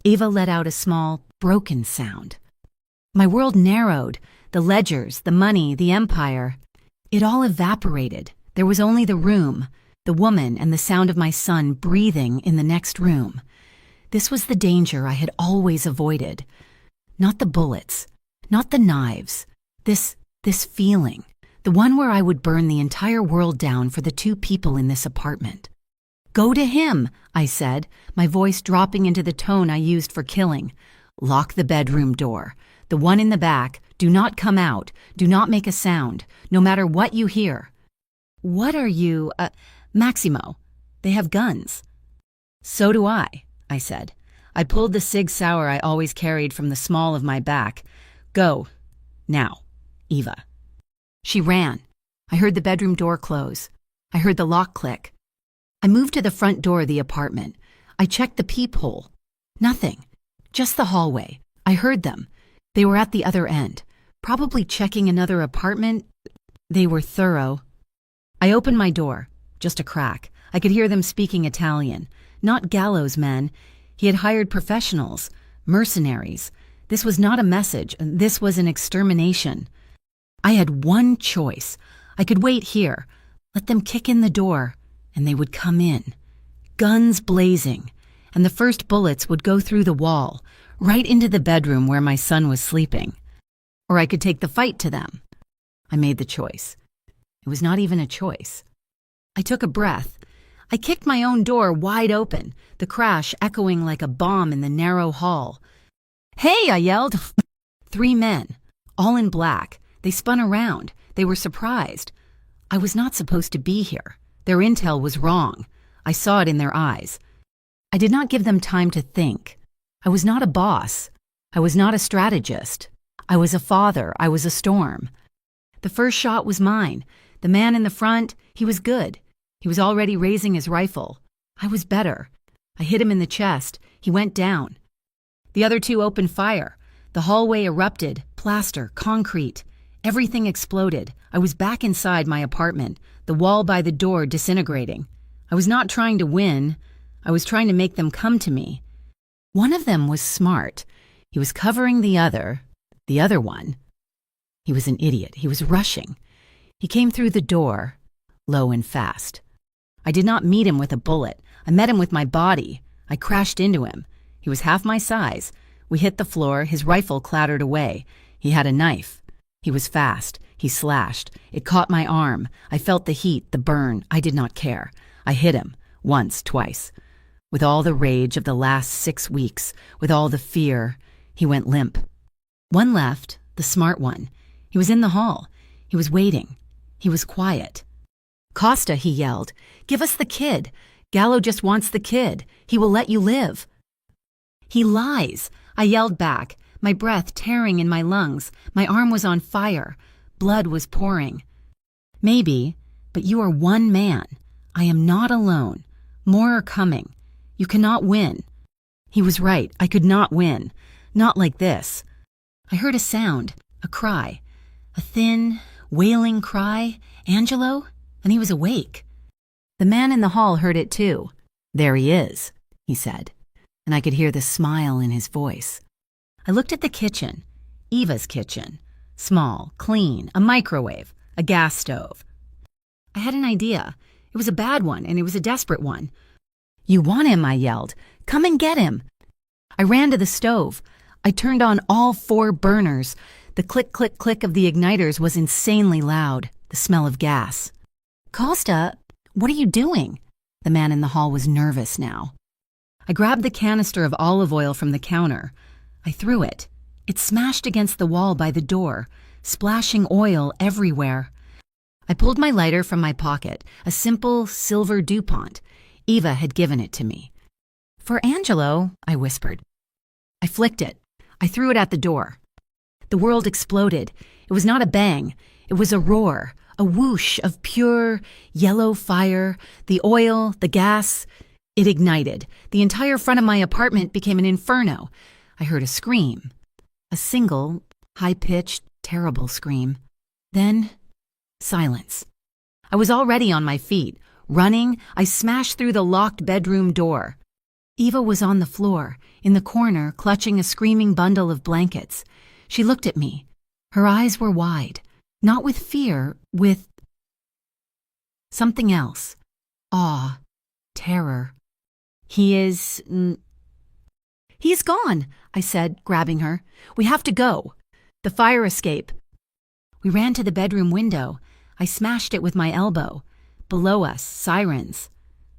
Eva let out a small, broken sound. My world narrowed, the ledgers, the money, the empire. It all evaporated. There was only the room, the woman, and the sound of my son breathing in the next room. This was the danger I had always avoided. Not the bullets, not the knives. This feeling, the one where I would burn the entire world down for the 2 people in this apartment. "Go to him," I said, my voice dropping into the tone I used for killing. "Lock the bedroom door. The one in the back. Do not come out. Do not make a sound, no matter what you hear." "What are you, Maximo? They have guns." "So do I said. I pulled the Sig Sauer I always carried from the small of my back. "Go. Now, Eva." She ran. I heard the bedroom door close. I heard the lock click. I moved to the front door of the apartment. I checked the peephole. Nothing. Just the hallway. I heard them. They were at the other end, probably checking another apartment. They were thorough. I opened my door. Just a crack. I could hear them speaking Italian. Not gallows men. He had hired professionals. Mercenaries. This was not a message. This was an extermination. I had one choice. I could wait here, let them kick in the door, and they would come in. Guns blazing, and the first bullets would go through the wall, right into the bedroom where my son was sleeping. Or I could take the fight to them. I made the choice. It was not even a choice. I took a breath. I kicked my own door wide open, the crash echoing like a bomb in the narrow hall. "Hey!" I yelled. 3 men, all in black. They spun around. They were surprised. I was not supposed to be here. Their intel was wrong. I saw it in their eyes. I did not give them time to think. I was not a boss. I was not a strategist. I was a father. I was a storm. The first shot was mine. The man in the front, he was good. He was already raising his rifle. I was better. I hit him in the chest. He went down. The other 2 opened fire. The hallway erupted, plaster, concrete. Everything exploded. I was back inside my apartment, the wall by the door disintegrating. I was not trying to win. I was trying to make them come to me. One of them was smart. He was covering the other one. He was an idiot. He was rushing. He came through the door, low and fast. I did not meet him with a bullet. I met him with my body. I crashed into him. He was half my size. We hit the floor. His rifle clattered away. He had a knife. He was fast. He slashed. It caught my arm. I felt the heat, the burn. I did not care. I hit him. Once, twice. With all the rage of the last 6 weeks, with all the fear, he went limp. One left, the smart one. He was in the hall. He was waiting. He was quiet. "Costa," he yelled, "give us the kid. Gallo just wants the kid. He will let you live." "He lies," I yelled back, my breath tearing in my lungs. My arm was on fire. Blood was pouring. "Maybe, but you are one man. I am not alone. More are coming. You cannot win." He was right. I could not win. Not like this. I heard a sound, a cry. A thin, wailing cry. "Angelo?" And he was awake. The man in the hall heard it too. "There he is," he said, and I could hear the smile in his voice. I looked at the kitchen, Eva's kitchen. Small, clean, a microwave, a gas stove. I had an idea. It was a bad one, and it was a desperate one. "You want him," I yelled. "Come and get him." I ran to the stove. I turned on all 4 burners. The click, click, click of the igniters was insanely loud, the smell of gas. "Costa, what are you doing?" The man in the hall was nervous now. I grabbed the canister of olive oil from the counter. I threw it. It smashed against the wall by the door, splashing oil everywhere. I pulled my lighter from my pocket, a simple silver DuPont. Eva had given it to me. "For Angelo," I whispered. I flicked it. I threw it at the door. The world exploded. It was not a bang. It was a roar, a whoosh of pure yellow fire, the oil, the gas. It ignited. The entire front of my apartment became an inferno. I heard a scream. A single, high-pitched, terrible scream. Then, silence. I was already on my feet. Running, I smashed through the locked bedroom door. Eva was on the floor, in the corner, clutching a screaming bundle of blankets. She looked at me. Her eyes were wide, not with fear, with something else. Awe, terror. He's gone," I said, grabbing her. "We have to go. The fire escape." We ran to the bedroom window. I smashed it with my elbow. Below us, sirens.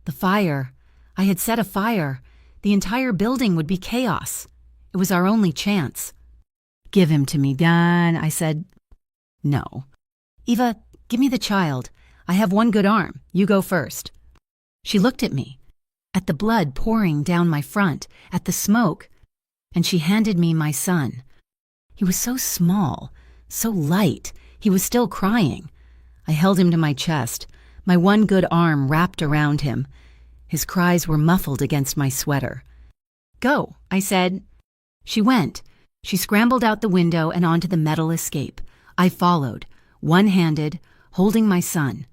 The fire. I had set a fire. The entire building would be chaos. It was our only chance. "Give him to me, Dan," I said. "No." "Eva, give me the child. I have one good arm. You go first." She looked at me, at the blood pouring down my front, at the smoke, and she handed me my son. He was so small, so light. He was still crying. I held him to my chest, my one good arm wrapped around him. His cries were muffled against my sweater. "Go," I said. She went. She scrambled out the window and onto the metal escape. I followed, one-handed, holding my son.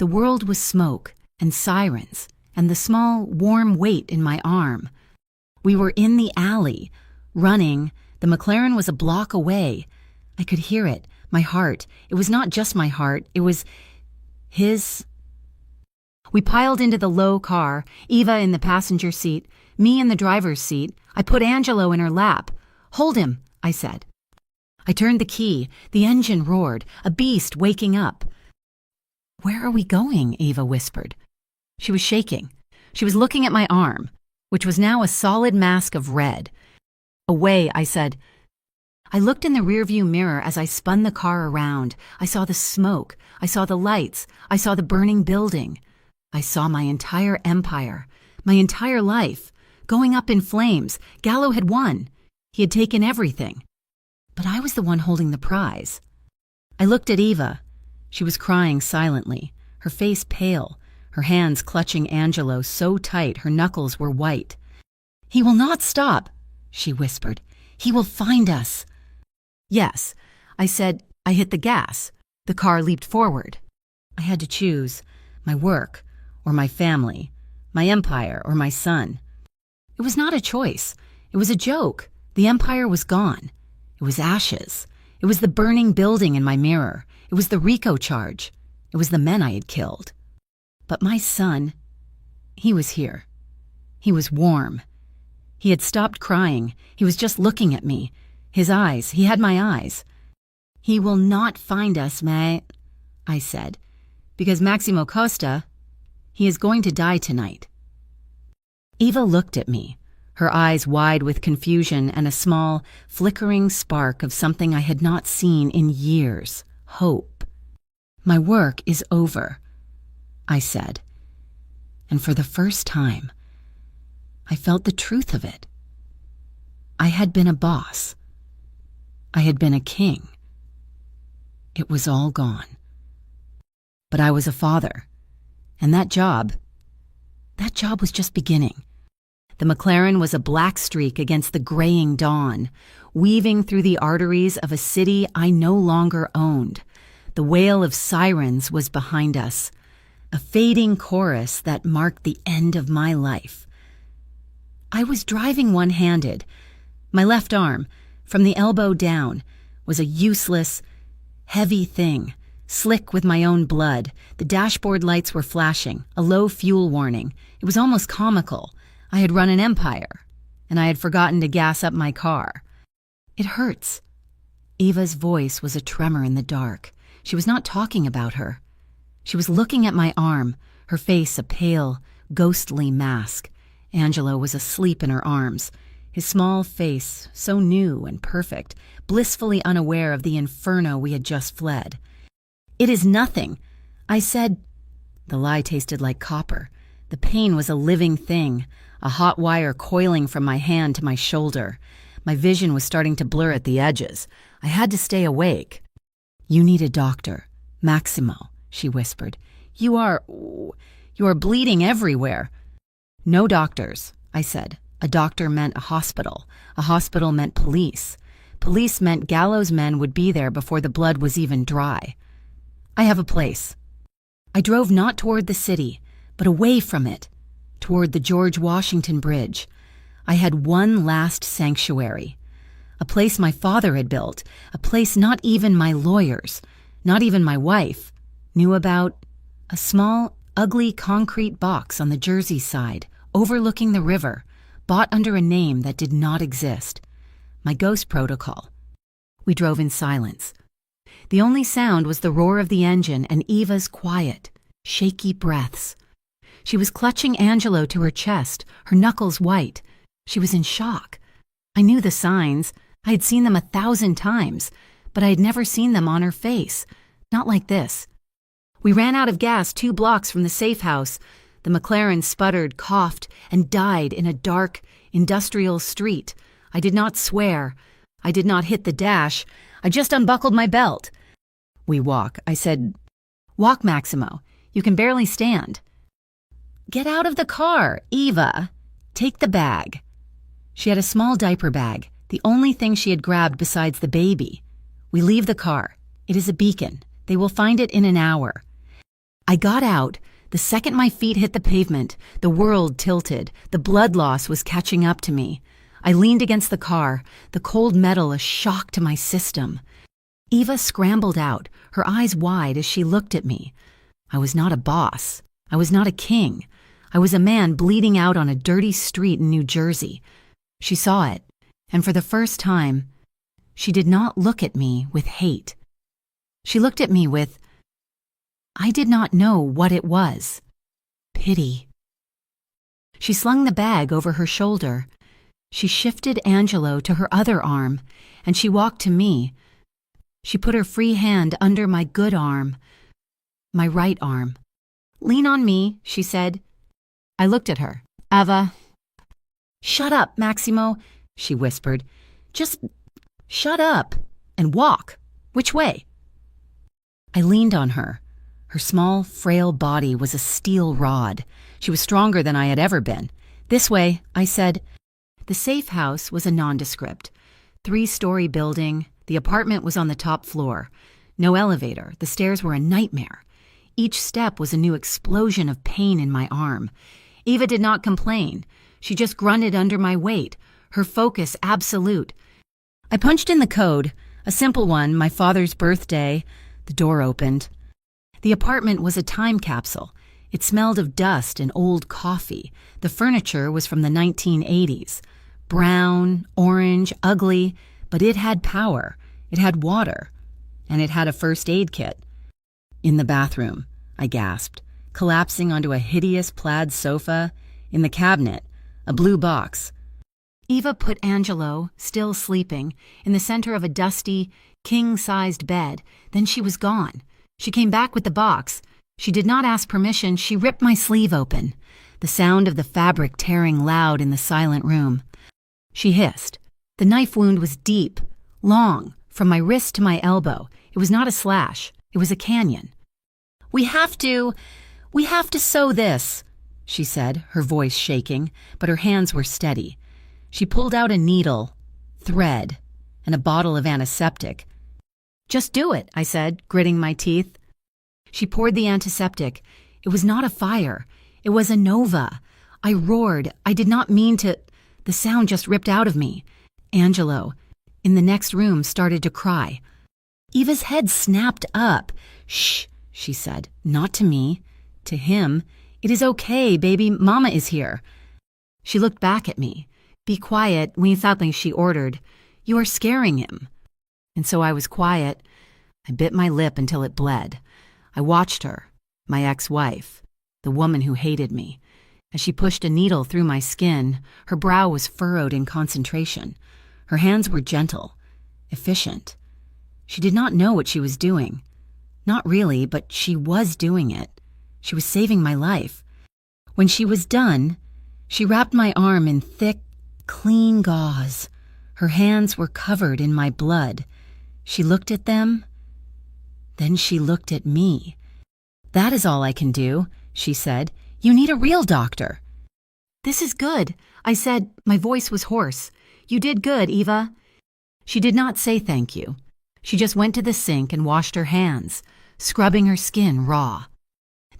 The world was smoke and sirens and the small, warm weight in my arm. We were in the alley, running. The McLaren was a block away. I could hear it, my heart. It was not just my heart, it was his. We piled into the low car, Eva in the passenger seat, me in the driver's seat. I put Angelo in her lap. "Hold him," I said. I turned the key. The engine roared, a beast waking up. "Where are we going?" Eva whispered. She was shaking. She was looking at my arm, which was now a solid mask of red. "Away," I said. I looked in the rearview mirror as I spun the car around. I saw the smoke. I saw the lights. I saw the burning building. I saw my entire empire, my entire life, going up in flames. Gallo had won. He had taken everything. But I was the one holding the prize. I looked at Eva. She was crying silently, her face pale, her hands clutching Angelo so tight her knuckles were white. "He will not stop," she whispered. "He will find us." "Yes," I said. I hit the gas. The car leaped forward. I had to choose my work or my family, my empire or my son. It was not a choice. It was a joke. The empire was gone. It was ashes. It was the burning building in my mirror. It was the RICO charge. It was the men I had killed. But my son, he was here. He was warm. He had stopped crying. He was just looking at me. His eyes, he had my eyes. "He will not find us, I said, because Maximo Costa, he is going to die tonight." Eva looked at me, her eyes wide with confusion and a small, flickering spark of something I had not seen in years, hope. "My work is over," I said, and for the first time, I felt the truth of it. I had been a boss. I had been a king. It was all gone. But I was a father, and that job was just beginning. The McLaren was a black streak against the graying dawn, weaving through the arteries of a city I no longer owned. The wail of sirens was behind us, a fading chorus that marked the end of my life. I was driving one-handed. My left arm, from the elbow down, was a useless, heavy thing, slick with my own blood. The dashboard lights were flashing, a low fuel warning. It was almost comical. I had run an empire, and I had forgotten to gas up my car. "It hurts." Eva's voice was a tremor in the dark. She was not talking about her. She was looking at my arm, her face a pale, ghostly mask. Angelo was asleep in her arms, his small face so new and perfect, blissfully unaware of the inferno we had just fled. "It is nothing," I said. The lie tasted like copper. The pain was a living thing, a hot wire coiling from my hand to my shoulder. My vision was starting to blur at the edges. I had to stay awake. "You need a doctor, Maximo," she whispered. You are bleeding everywhere." "No doctors," I said. A doctor meant a hospital. A hospital meant police. Police meant Gallo's men would be there before the blood was even dry. "I have a place." I drove not toward the city, but away from it, toward the George Washington Bridge. I had one last sanctuary, a place my father had built, a place not even my lawyers, not even my wife, knew about. A small, ugly concrete box on the Jersey side, overlooking the river, bought under a name that did not exist. My ghost protocol. We drove in silence. The only sound was the roar of the engine and Eva's quiet, shaky breaths. She was clutching Angelo to her chest, her knuckles white. She was in shock. I knew the signs. I had seen them 1,000 times, but I had never seen them on her face. Not like this. We ran out of gas 2 blocks from the safe house. The McLaren sputtered, coughed, and died in a dark, industrial street. I did not swear. I did not hit the dash. I just unbuckled my belt. "We walk," I said. "Walk, Maximo. You can barely stand." Get out of the car, Eva. Take the bag. She had a small diaper bag, the only thing she had grabbed besides the baby. We leave the car. It is a beacon. They will find it in an hour. I got out. The second my feet hit the pavement, the world tilted. The blood loss was catching up to me. I leaned against the car, the cold metal a shock to my system. Eva scrambled out, her eyes wide as she looked at me. I was not a boss. I was not a king. I was a man bleeding out on a dirty street in New Jersey. She saw it, and for the first time, she did not look at me with hate. She looked at me with, I did not know what it was. Pity. She slung the bag over her shoulder. She shifted Angelo to her other arm, and she walked to me. She put her free hand under my good arm, my right arm. Lean on me, she said. I looked at her. Ava. Shut up, Maximo, she whispered. Just shut up and walk. Which way? I leaned on her. Her small, frail body was a steel rod. She was stronger than I had ever been. This way, I said. The safe house was a nondescript. 3-story building. The apartment was on the top floor. No elevator. The stairs were a nightmare. Each step was a new explosion of pain in my arm. Eva did not complain. She just grunted under my weight, her focus absolute. I punched in the code, a simple one, my father's birthday. The door opened. The apartment was a time capsule. It smelled of dust and old coffee. The furniture was from the 1980s. Brown, orange, ugly, but it had power. It had water. And it had a first aid kit. In the bathroom, I gasped, collapsing onto a hideous plaid sofa. In the cabinet, a blue box. Eva put Angelo, still sleeping, in the center of a dusty, king-sized bed. Then she was gone. She came back with the box. She did not ask permission. She ripped my sleeve open, the sound of the fabric tearing loud in the silent room. She hissed. The knife wound was deep, long, from my wrist to my elbow. It was not a slash. It was a canyon. We have to sew this, she said, her voice shaking, but her hands were steady. She pulled out a needle, thread, and a bottle of antiseptic. Just do it, I said, gritting my teeth. She poured the antiseptic. It was not a fire. It was a nova. I roared. I did not mean to. The sound just ripped out of me. Angelo, in the next room, started to cry. Eva's head snapped up. Shh, she said, not to me. To him. It is okay, baby. Mama is here. She looked back at me. Be quiet, withoutly she ordered. You are scaring him. And so I was quiet. I bit my lip until it bled. I watched her, my ex-wife, the woman who hated me. As she pushed a needle through my skin, her brow was furrowed in concentration. Her hands were gentle, efficient. She did not know what she was doing. Not really, but she was doing it. She was saving my life. When she was done, she wrapped my arm in thick, clean gauze. Her hands were covered in my blood. She looked at them. Then she looked at me. That is all I can do, she said. You need a real doctor. This is good, I said. My voice was hoarse. You did good, Eva. She did not say thank you. She just went to the sink and washed her hands, scrubbing her skin raw.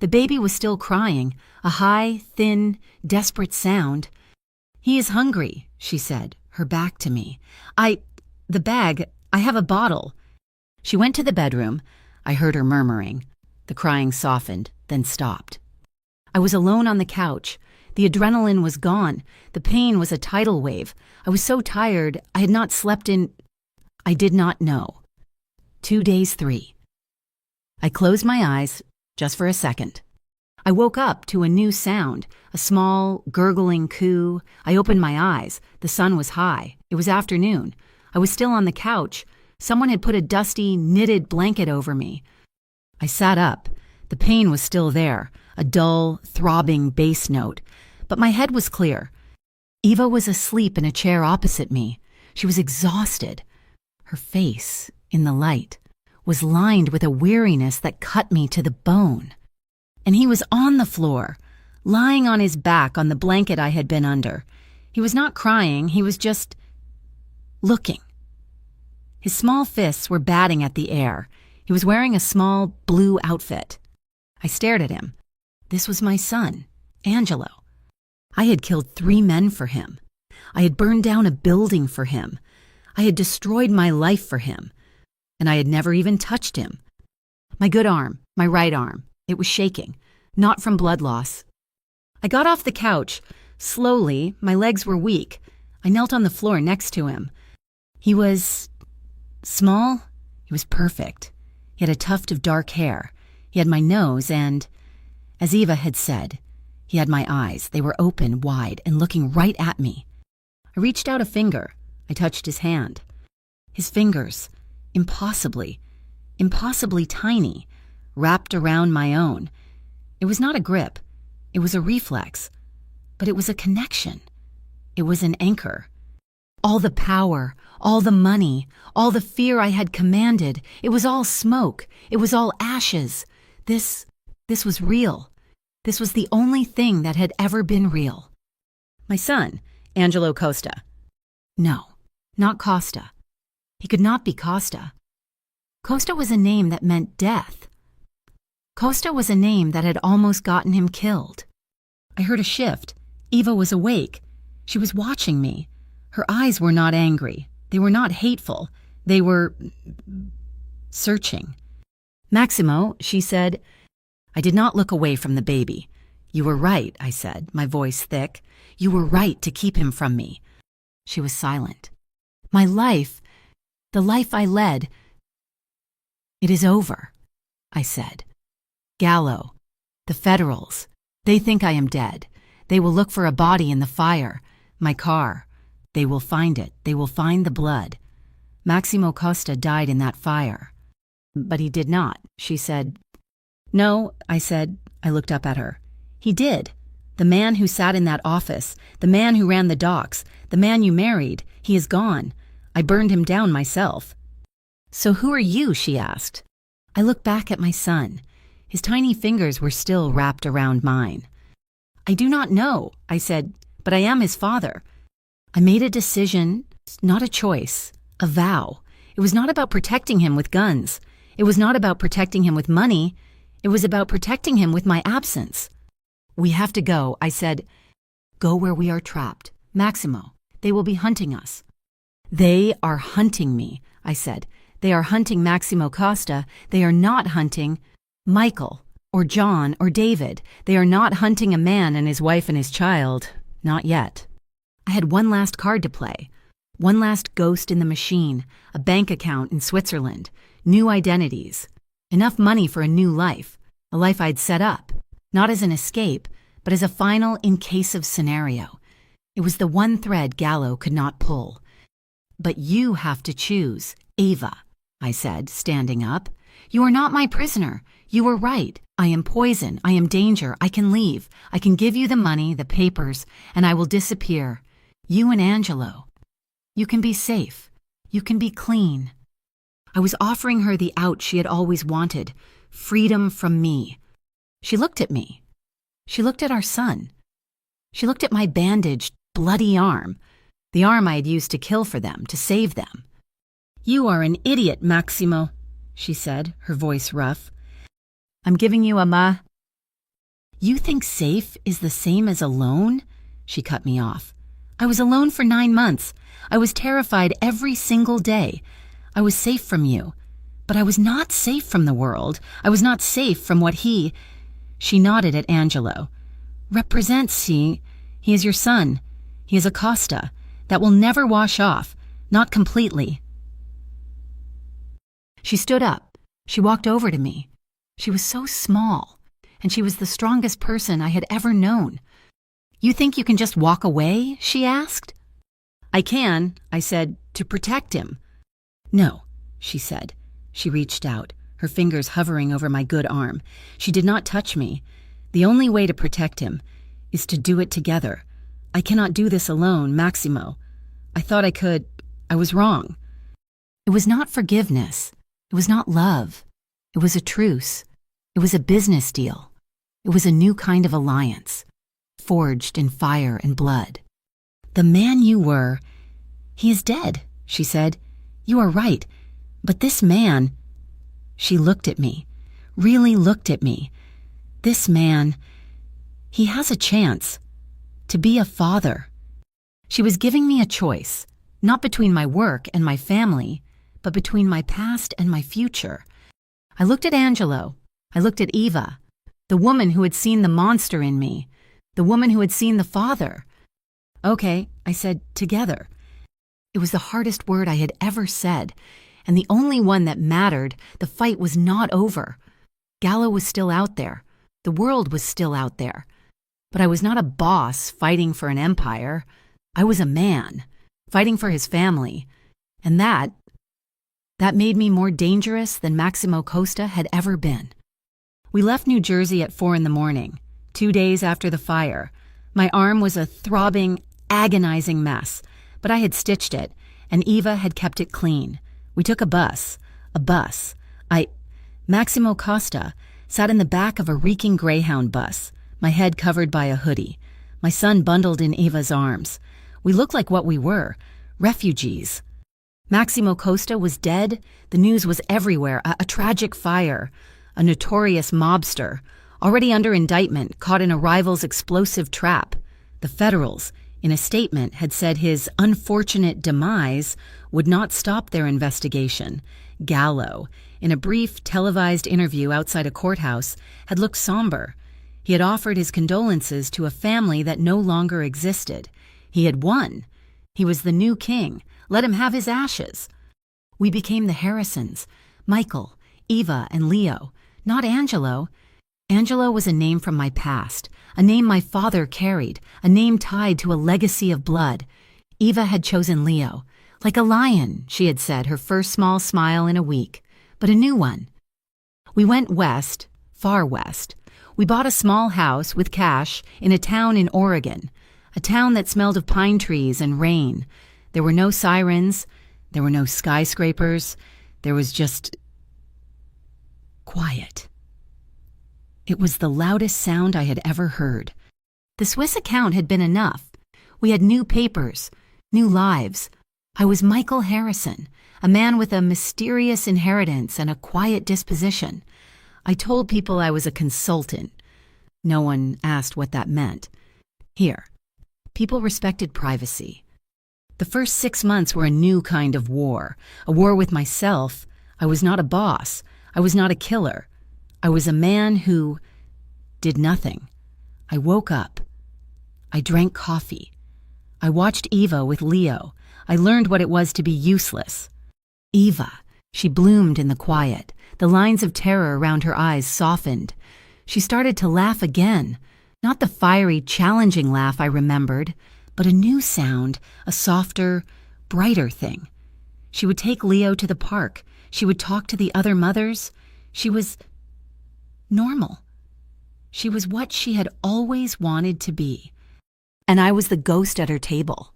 The baby was still crying, a high, thin, desperate sound. He is hungry, she said, her back to me. The bag, I have a bottle. She went to the bedroom. I heard her murmuring. The crying softened, then stopped. I was alone on the couch. The adrenaline was gone. The pain was a tidal wave. I was so tired, I had not slept in... I did not know. 2 days 3. I closed my eyes, just for a second. I woke up to a new sound, a small, gurgling coo. I opened my eyes. The sun was high. It was afternoon. I was still on the couch. Someone had put a dusty, knitted blanket over me. I sat up. The pain was still there, a dull, throbbing bass note. But my head was clear. Eva was asleep in a chair opposite me. She was exhausted. Her face, in the light, was lined with a weariness that cut me to the bone. And he was on the floor, lying on his back on the blanket I had been under. He was not crying, he was just looking. His small fists were batting at the air. He was wearing a small blue outfit. I stared at him. This was my son, Angelo. I had killed 3 men for him. I had burned down a building for him. I had destroyed my life for him. And I had never even touched him. My good arm, my right arm, it was shaking, not from blood loss. I got off the couch. Slowly, my legs were weak. I knelt on the floor next to him. He was small. He was perfect. He had a tuft of dark hair. He had my nose and, as Eva had said, he had my eyes. They were open, wide, and looking right at me. I reached out a finger. I touched his hand. His fingers, impossibly tiny, wrapped around my own. It was not a grip. It was a reflex. But it was a connection. It was an anchor. All the power, all the money, all the fear I had commanded, it was all smoke. It was all ashes. This was real. This was the only thing that had ever been real. My son, Angelo Costa. No, not Costa. He could not be Costa. Costa was a name that meant death. Costa was a name that had almost gotten him killed. I heard a shift. Eva was awake. She was watching me. Her eyes were not angry. They were not hateful. They were searching. Maximo, she said. I did not look away from the baby. You were right, I said, my voice thick. You were right to keep him from me. She was silent. My life, the life I led, it is over, I said. Gallo, the Federals, they think I am dead. They will look for a body in the fire, my car. They will find it. They will find the blood. Maximo Costa died in that fire. But he did not, she said. No, I said. I looked up at her. He did. The man who sat in that office, the man who ran the docks, the man you married, he is gone. I burned him down myself. So who are you? She asked. I looked back at my son. His tiny fingers were still wrapped around mine. I do not know, I said, but I am his father. I made a decision, not a choice, a vow. It was not about protecting him with guns. It was not about protecting him with money. It was about protecting him with my absence. We have to go, I said. Go where we are trapped. Maximo, they will be hunting us. They are hunting me, I said. They are hunting Maximo Costa. They are not hunting Michael or John or David. They are not hunting a man and his wife and his child. Not yet. I had one last card to play. One last ghost in the machine, a bank account in Switzerland, new identities, enough money for a new life, a life I'd set up, not as an escape, but as a final in-case-of scenario. It was the one thread Gallo could not pull. But you have to choose, Ava, I said, standing up. You are not my prisoner. You were right. I am poison. I am danger. I can leave. I can give you the money, the papers, and I will disappear. You and Angelo. You can be safe. You can be clean. I was offering her the out she had always wanted, freedom from me. She looked at me. She looked at our son. She looked at my bandaged, bloody arm, the arm I had used to kill for them, to save them. You are an idiot, Maximo, she said, her voice rough. I'm giving you a You think safe is the same as alone? She cut me off. I was alone for 9 months. I was terrified every single day. I was safe from you. But I was not safe from the world. I was not safe from what he... She nodded at Angelo. Represents, he is your son. He is a Costa. That will never wash off. Not completely. She stood up. She walked over to me. She was so small, and she was the strongest person I had ever known. You think you can just walk away? She asked. I can, I said, to protect him. No, she said. She reached out, her fingers hovering over my good arm. She did not touch me. The only way to protect him is to do it together. I cannot do this alone, Maximo. I thought I could. I was wrong. It was not forgiveness. It was not love. It was a truce. It was a business deal. It was a new kind of alliance. forged in fire and blood. "The man you were, he is dead," she said. "You are right. But this man—" She looked at me, really looked at me. "This man, he has a chance to be a father." She was giving me a choice, not between my work and my family, but between my past and my future. I looked at Angelo. I looked at Eva, the woman who had seen the monster in me, the woman who had seen the father. "Okay," I said, "together." It was the hardest word I had ever said, and the only one that mattered. The fight was not over. Gallo was still out there. The world was still out there. But I was not a boss fighting for an empire. I was a man, fighting for his family. And that made me more dangerous than Maximo Costa had ever been. We left New Jersey at 4 a.m, 2 days after the fire. My arm was a throbbing, agonizing mess, but I had stitched it, and Eva had kept it clean. We took a bus. Maximo Costa sat in the back of a reeking Greyhound bus, my head covered by a hoodie, my son bundled in Eva's arms. We looked like what we were, refugees. Maximo Costa was dead. The news was everywhere. A tragic fire. A notorious mobster, already under indictment, caught in a rival's explosive trap. The Federals, in a statement, had said his unfortunate demise would not stop their investigation. Gallo, in a brief televised interview outside a courthouse, had looked somber. He had offered his condolences to a family that no longer existed. He had won. He was the new king. Let him have his ashes. We became the Harrisons, Michael, Eva, and Leo, not Angelo. Angelo was a name from my past, a name my father carried, a name tied to a legacy of blood. Eva had chosen Leo. Like a lion, she had said, her first small smile in a week, but a new one. We went west, far west. We bought a small house with cash in a town in Oregon, a town that smelled of pine trees and rain. There were no sirens, there were no skyscrapers, there was just quiet. It was the loudest sound I had ever heard. The Swiss account had been enough. We had new papers, new lives. I was Michael Harrison, a man with a mysterious inheritance and a quiet disposition. I told people I was a consultant. No one asked what that meant. Here, people respected privacy. The first 6 months were a new kind of war, a war with myself. I was not a boss. I was not a killer. I was a man who did nothing. I woke up. I drank coffee. I watched Eva with Leo. I learned what it was to be useless. Eva, she bloomed in the quiet. The lines of terror around her eyes softened. She started to laugh again, not the fiery, challenging laugh I remembered, but a new sound, a softer, brighter thing. She would take Leo to the park. She would talk to the other mothers. She was normal. She was what she had always wanted to be. And I was the ghost at her table.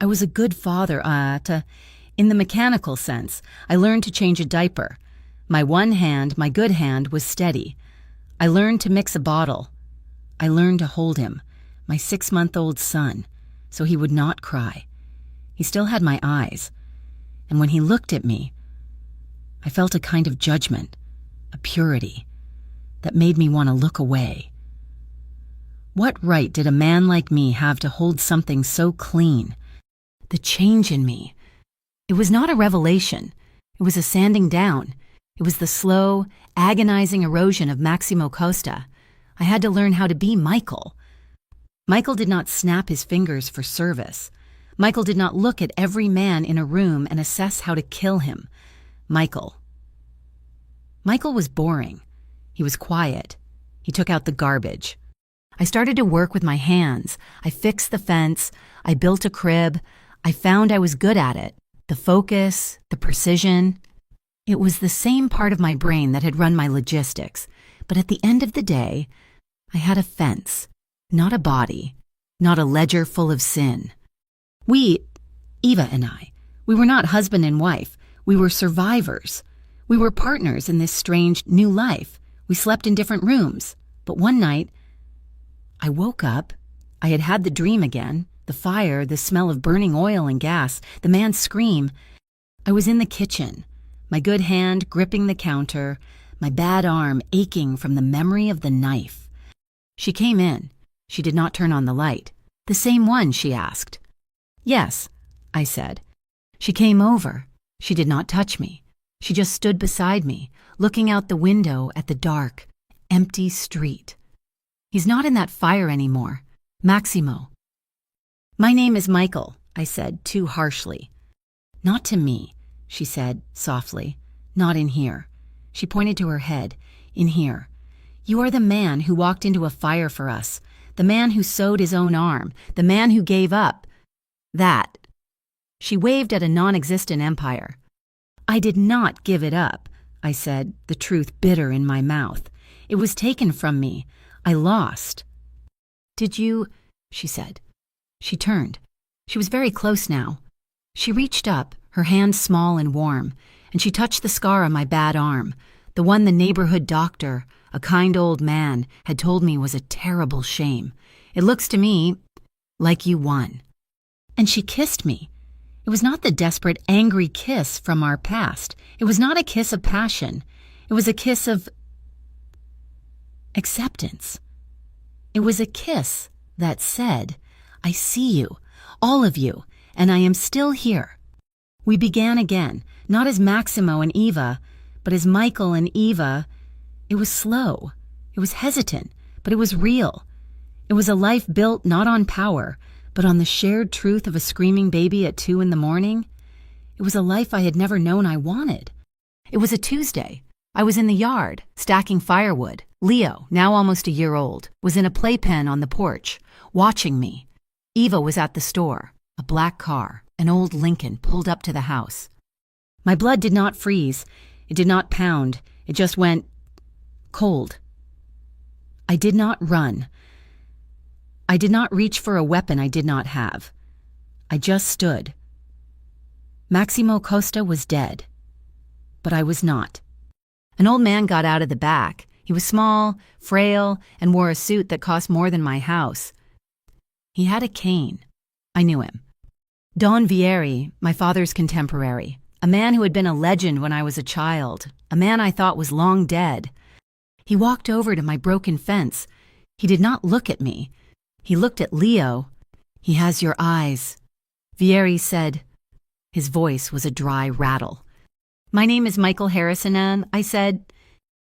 I was a good father, in the mechanical sense. I learned to change a diaper. My one hand, my good hand, was steady. I learned to mix a bottle. I learned to hold him, my 6-month-old son, so he would not cry. He still had my eyes. And when he looked at me, I felt a kind of judgment, a purity, that made me want to look away. What right did a man like me have to hold something so clean? The change in me. It was not a revelation. It was a sanding down. It was the slow, agonizing erosion of Maximo Costa. I had to learn how to be Michael. Michael did not snap his fingers for service. Michael did not look at every man in a room and assess how to kill him. Michael was boring. He was quiet. He took out the garbage. I started to work with my hands. I fixed the fence. I built a crib. I found I was good at it. The focus, the precision. It was the same part of my brain that had run my logistics. But at the end of the day, I had a fence, not a body, not a ledger full of sin. We, Eva and I, we were not husband and wife. We were survivors. We were partners in this strange new life. We slept in different rooms. But one night, I woke up I had had the dream again, the fire, the smell of burning oil and gas, the man's scream. I was in the kitchen, my good hand gripping the counter, my bad arm aching from the memory of the knife. She came in. She did not turn on the light. The same one, she asked. Yes, I said. She came over. She did not touch me. She just stood beside me, looking out the window at the dark, empty street. He's not in that fire anymore. Maximo. My name is Michael, I said too harshly. Not to me, she said softly. Not in here. She pointed to her head. In here. You are the man who walked into a fire for us. The man who sewed his own arm. The man who gave up. That. She waved at a non-existent empire. I did not give it up, I said, the truth bitter in my mouth. It was taken from me. I lost. Did you? She said. She turned. She was very close now. She reached up, her hand small and warm, and she touched the scar on my bad arm, the one the neighborhood doctor, a kind old man, had told me was a terrible shame. It looks to me like you won. And she kissed me. It was not the desperate, angry kiss from our past. It was not a kiss of passion. It was a kiss of acceptance. It was a kiss that said, I see you, all of you, and I am still here. We began again, not as Maximo and Eva, but as Michael and Eva. It was slow. It was hesitant, but it was real. It was a life built not on power, but on the shared truth of a screaming baby at 2 a.m. It was a life I had never known I wanted. It was a Tuesday. I was in the yard, stacking firewood. Leo, now almost a year old, was in a playpen on the porch, watching me. Eva was at the store. A black car, an old Lincoln, pulled up to the house. My blood did not freeze. It did not pound. It just went cold. I did not run. I did not reach for a weapon I did not have. I just stood. Maximo Costa was dead. But I was not. An old man got out of the back. He was small, frail, and wore a suit that cost more than my house. He had a cane. I knew him. Don Vieri, my father's contemporary, a man who had been a legend when I was a child, a man I thought was long dead. He walked over to my broken fence. He did not look at me. He looked at Leo. He has your eyes. Vieri said. His voice was a dry rattle. My name is Michael Harrison, and I said.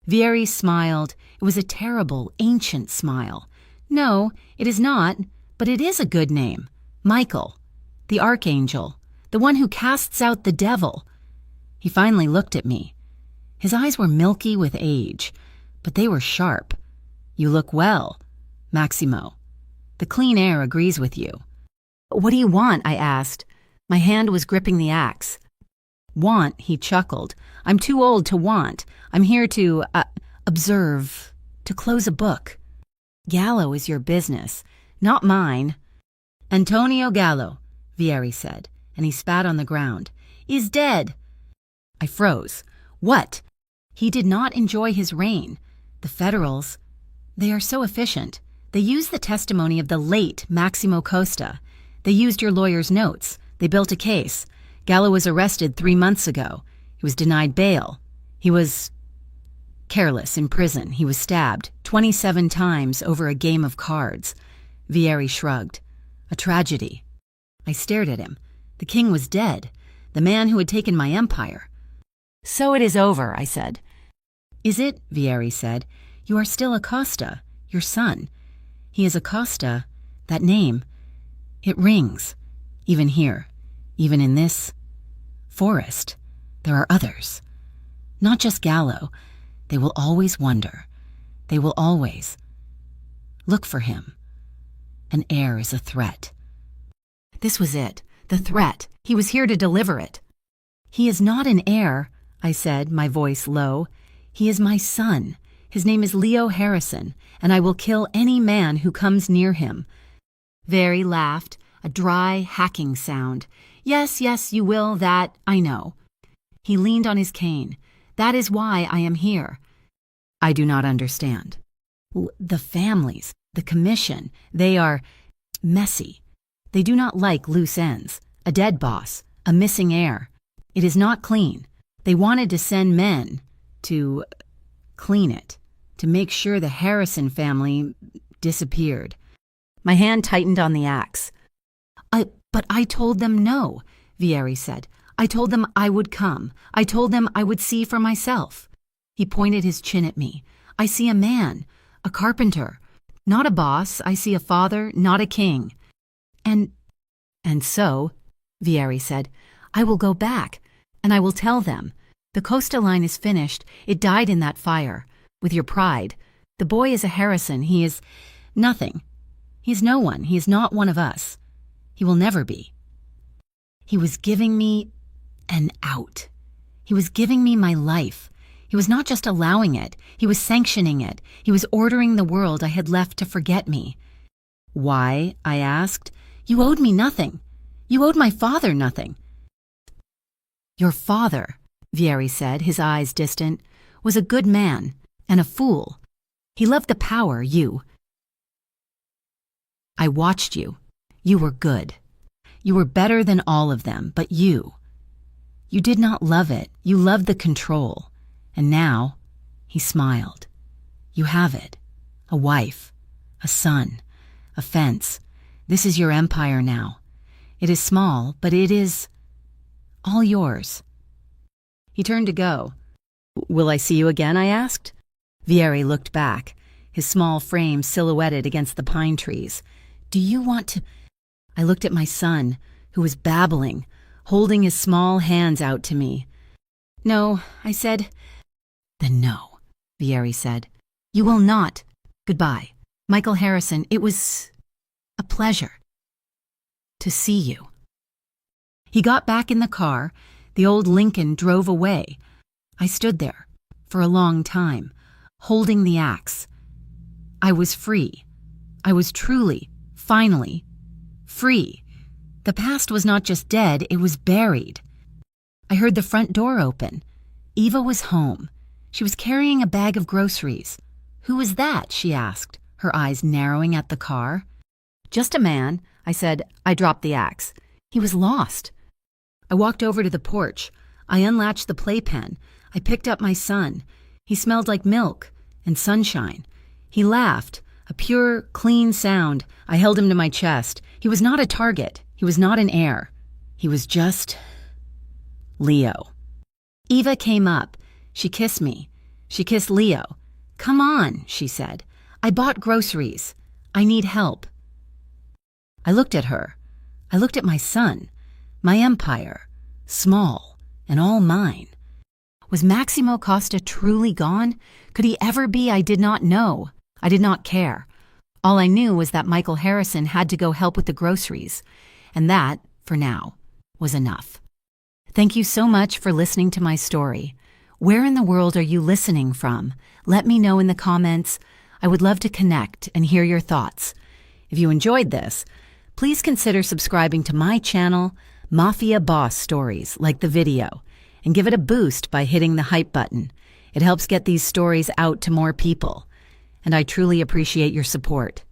Vieri smiled. It was a terrible, ancient smile. No, it is not, but it is a good name. Michael, the archangel, the one who casts out the devil. He finally looked at me. His eyes were milky with age, but they were sharp. You look well, Maximo. The clean air agrees with you. What do you want? I asked. My hand was gripping the axe. Want, he chuckled. I'm too old to want. I'm here to, observe, to close a book. Gallo is your business, not mine. Antonio Gallo, Vieri said, and he spat on the ground, is dead. I froze. What? He did not enjoy his reign. The Federals, they are so efficient. They used the testimony of the late Maximo Costa. They used your lawyer's notes. They built a case. Gallo was arrested 3 months ago. He was denied bail. He was careless in prison. He was stabbed 27 times over a game of cards. Vieri shrugged. A tragedy. I stared at him. The king was dead. The man who had taken my empire. So it is over, I said. Is it? Vieri said. You are still Acosta, your son. He is Acosta. That name. It rings. Even here. Even in this forest. There are others. Not just Gallo. They will always wonder. They will always look for him. An heir is a threat. This was it. The threat. He was here to deliver it. He is not an heir, I said, my voice low. He is my son. His name is Leo Harrison, and I will kill any man who comes near him. Vieri laughed, a dry, hacking sound. Yes, yes, you will, that, I know. He leaned on his cane. That is why I am here. I do not understand. The families, the commission, they are, messy. They do not like loose ends, a dead boss, a missing heir. It is not clean. They wanted to send men to clean it, to make sure the Harrison family disappeared. My hand tightened on the axe. But I told them no, Vieri said. I told them I would come. I told them I would see for myself. He pointed his chin at me. I see a man, a carpenter. Not a boss. I see a father, not a king. And so, Vieri said, I will go back, and I will tell them. The Costa line is finished. It died in that fire. With your pride. The boy is a Harrison. He is nothing. He is no one. He is not one of us. He will never be. He was giving me an out. He was giving me my life. He was not just allowing it. He was sanctioning it. He was ordering the world I had left to forget me. Why? I asked. You owed me nothing. You owed my father nothing. Your father, Vieri said, his eyes distant, was a good man and a fool. He loved the power, you. I watched you. You were good. You were better than all of them, but you did not love it. You loved the control. And now, he smiled. You have it. A wife, a son, a fence. This is your empire now. It is small, but it is all yours. He turned to go. Will I see you again? I asked. Vieri looked back, his small frame silhouetted against the pine trees. Do you want to? I looked at my son, who was babbling, holding his small hands out to me. No, I said. Then no, Vieri said. You will not. Goodbye. Michael Harrison, it was a pleasure to see you. He got back in the car. The old Lincoln drove away. I stood there for a long time, holding the axe. I was free. I was truly, finally, free. The past was not just dead, it was buried. I heard the front door open. Eva was home. She was carrying a bag of groceries. Who was that? She asked, her eyes narrowing at the car. Just a man, I said. I dropped the axe. He was lost. I walked over to the porch. I unlatched the playpen. I picked up my son. He smelled like milk and sunshine. He laughed, a pure, clean sound. I held him to my chest. He was not a target. He was not an heir. He was just Leo. Eva came up. She kissed me. She kissed Leo. Come on, she said. I bought groceries. I need help. I looked at her. I looked at my son, my empire, small and all mine. Was Maximo Costa truly gone? Could he ever be? I did not know. I did not care. All I knew was that Michael Harrison had to go help with the groceries, and that, for now, was enough. Thank you so much for listening to my story. Where in the world are you listening from? Let me know in the comments. I would love to connect and hear your thoughts. If you enjoyed this, please consider subscribing to my channel, Mafia Boss Stories, like the video, and give it a boost by hitting the hype button. It helps get these stories out to more people, and I truly appreciate your support.